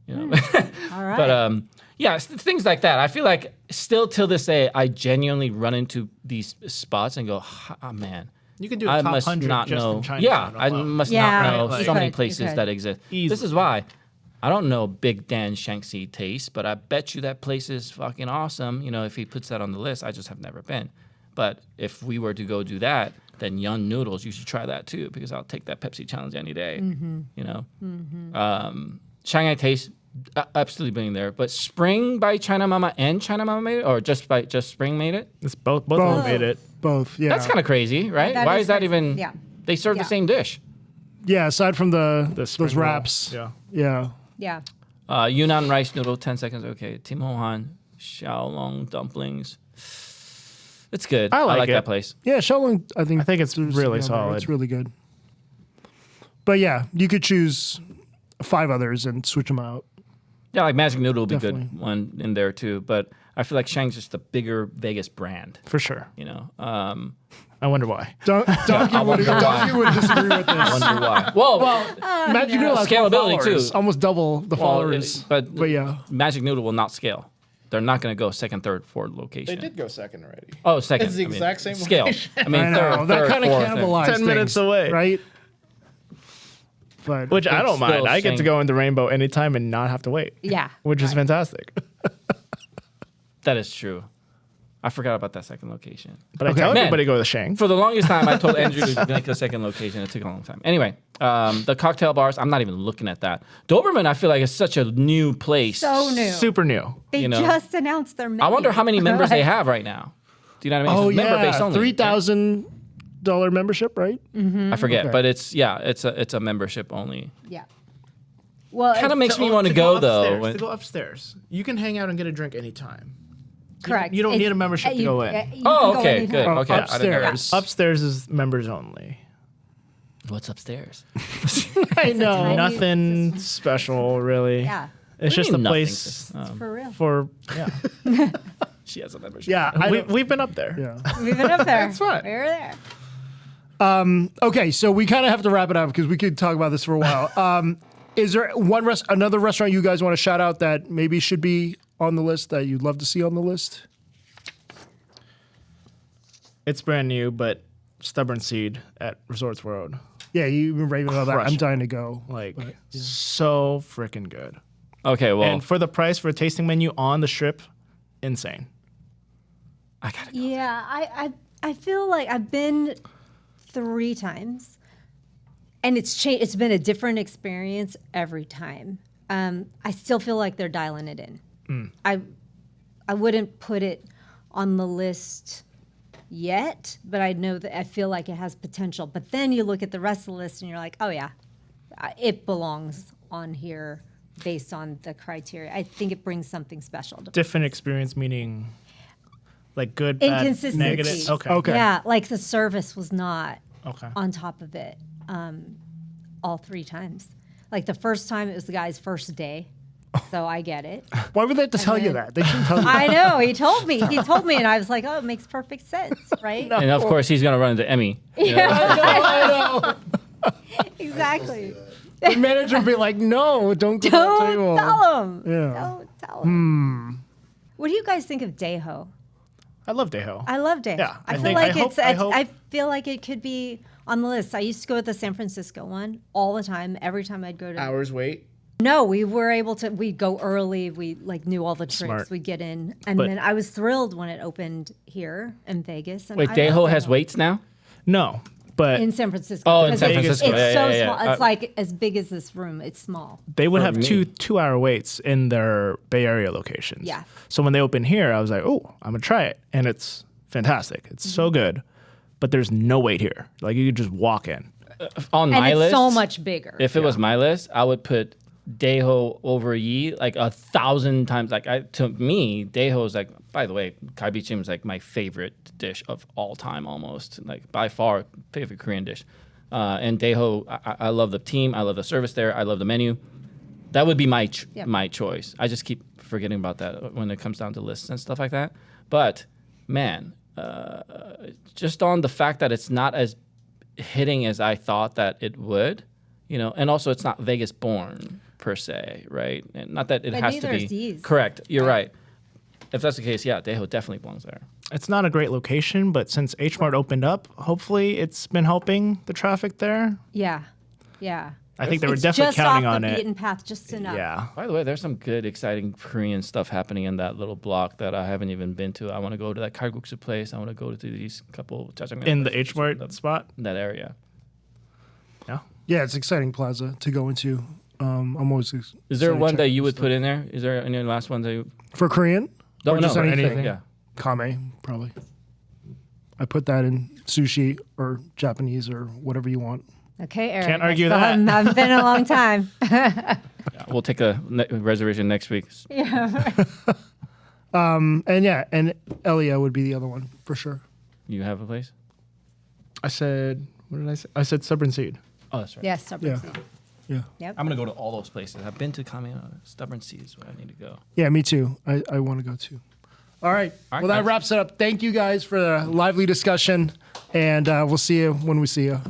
All right. But yeah, things like that. I feel like still till this day, I genuinely run into these spots and go, oh, man. You could do a I top must 100 not just know. in China. Yeah, I must Yeah, not know like- so many You could, places you could. that exist. This Easily. is why I don't know Big Dan Shanxi taste, but I bet you that place is fucking awesome. If he puts that on the list, I just have never been. But if we were to go do that, then Yun Noodles, you should try that too, because I'll take that Pepsi challenge any day. Shanghai Taste, absolutely being there. But Spring by China Mama and China Mama made it, or just Spring made it? It's both of them made it. Both, yeah. That's kind of crazy, right? That Why is is that crazy. even? Yeah. They serve Yeah. the same dish. Yeah, aside from The those spring roll. wraps. Yeah. Yeah. Yeah. Yunnan rice noodle, 10 seconds. Okay. Tim Ho Han, Xiaolong dumplings. It's good. I like it. that place. Yeah, Shaolin, I think it's there's- really yeah, solid. It's really good. But yeah, you could choose 5 others and switch them out. Yeah, like Magic Noodle would be a Definitely. good one in there too. But I feel like Shang's just a bigger Vegas brand. For sure. I wonder why. Donkey I would wonder why. disagree with this. I wonder why. Well, Magic Noodle has Scalability, more followers, too. almost double the followers. but yeah. Magic Noodle will not scale. They're not going to go second, third, fourth location. go second already. Oh, second. It's the exact same scale. location. I mean, I know third, that kind of fourth, cannibalized 10 minutes things, away. right? But Which I It's don't mind. still I get to Shang. go into Rainbow anytime and not have to wait. Yeah. Which is fantastic. That is true. I forgot about that second location. But I tell Man. everybody to go to Shang. For the longest time, I told Andrew to make a second location. It took a long time. Anyway, the cocktail bars, I'm not even looking at that. Doberman, I feel like is such a new place. So new. Super new. They you know. just announced their menu. I wonder how many members they have right now. Do you know what I mean? oh It's member yeah, based only. $3,000 membership, right? I forget, Okay. but it's a membership only. Yeah. Well, Kind of it's- makes me want to go though. upstairs, when- to go upstairs. You can hang out and get a drink anytime. correct. you don't need a membership to go in. you Oh, can go okay, anytime. good. Okay, I didn't know that. upstairs. Upstairs is members only. What's upstairs? I know. tiny. Nothing special, really. Yeah. It's What just do a you mean place nothing? For real. for, yeah. She has a membership. Yeah, We've been up there. yeah. We've been up there. That's right. We were there. Okay, so we kind of have to wrap it up because we could talk about this for a while. Is there another restaurant you guys want to shout out that maybe should be on the list that you'd love to see on the list? It's brand new, but Stubborn Seed at Resorts World. Yeah, you've been raving about that. I'm Crush it. dying to go. Like, so freaking good. Okay, well, And for the price for a tasting menu on the strip, insane. I gotta go. Yeah, I feel like I've been 3 times, and it's changed. It's been a different experience every time. I still feel like they're dialing it in. I wouldn't put it on the list yet, but I know that I feel like it has potential. But then you look at the rest of the list, and you're like, oh yeah, it belongs on here based on the criteria. I think it brings something special to Different experience, meaning like good, bad, Inconsistency. negative. Okay. Okay. Yeah, like the service was not Okay. on top of it all 3 times. Like the first time, it was the guy's first day, so I get it. Why would they have to tell you then- that? They shouldn't tell you I know, he told me, and I was like, oh, it makes perfect sense, right? And of course, he's gonna run into Emmy. I know. Exactly. The manager would be like, no, don't go to that Don't table. tell him. Yeah. Don't tell him. What do you guys think of Daeho? I love Daeho. I love Daeho. Yeah, I I feel think- like I hope- I hope- I feel like it could be on the list. I used to go to the San Francisco one all the time. Every time I'd go to Hours wait. No, we were able to. We go early. We like knew all the tricks. Smart. We get in, and But- then I was thrilled when it opened here in Vegas. And Wait, I Deho love has weights now? No, but in San Francisco. Oh, in because San it's- Francisco. It's Yeah, so yeah, yeah, small. yeah. It's like as big as this room. It's small. they would For have me. 2-hour waits in their Bay Area locations. Yeah. So when they open here, I was like, oh, I'm gonna try it, and it's fantastic. It's Mm-hmm. so good, but there's no wait here. Like you could just walk in. On And my it's list, so much bigger. if it was my list, I would put Deho over Yi like 1,000 times. Like to me, Deho is like. By the way, kalbichim is like my favorite dish of all time, almost like by far favorite Korean dish. And Deho, I love the team. I love the service there. I love the menu. That would be my Yep. my choice. I just keep forgetting about that when it comes down to lists and stuff like that. But man, just on the fact that it's not as hitting as I thought that it would, and also it's not Vegas born per se, right? And not that it But has to neither be is Yi's. correct. You're right. If that's the case, yeah, Deho definitely belongs there. It's not a great location, but since H Mart opened up, hopefully it's been helping the traffic there. Yeah. I think they were It's definitely just counting off on the it. beaten path, just enough. Yeah. By the way, there's some good, exciting Korean stuff happening in that little block that I haven't even been to. I want to go to that kalguksu place. I want to go to these couple jjajangmyeon In the places H Mart spot. in that area. Yeah. Yeah, it's exciting plaza to go into. I'm always Is there excited to one check that you would stuff. put in there? Is there any last ones that you? For Korean? No, Or just no, anything? Yeah. Kame, probably. I put that in sushi or Japanese or whatever you want. Okay, Eric. Can't argue I still that. haven't been a long time. Yeah, we'll take a reservation next week. And Elia would be the other one for sure. You have a place? I said, what did I say? I said Stubborn Seed. Oh, that's right. Yes, stubborn Yeah. seed. Yeah. Yep. I'm gonna go to all those places. I've been to Kame. Stubborn Sea is where I need to go. Yeah, me too. I want to go too. All right. All right, Well, that guys. wraps it up. Thank you guys for the lively discussion, and we'll see you when we see you.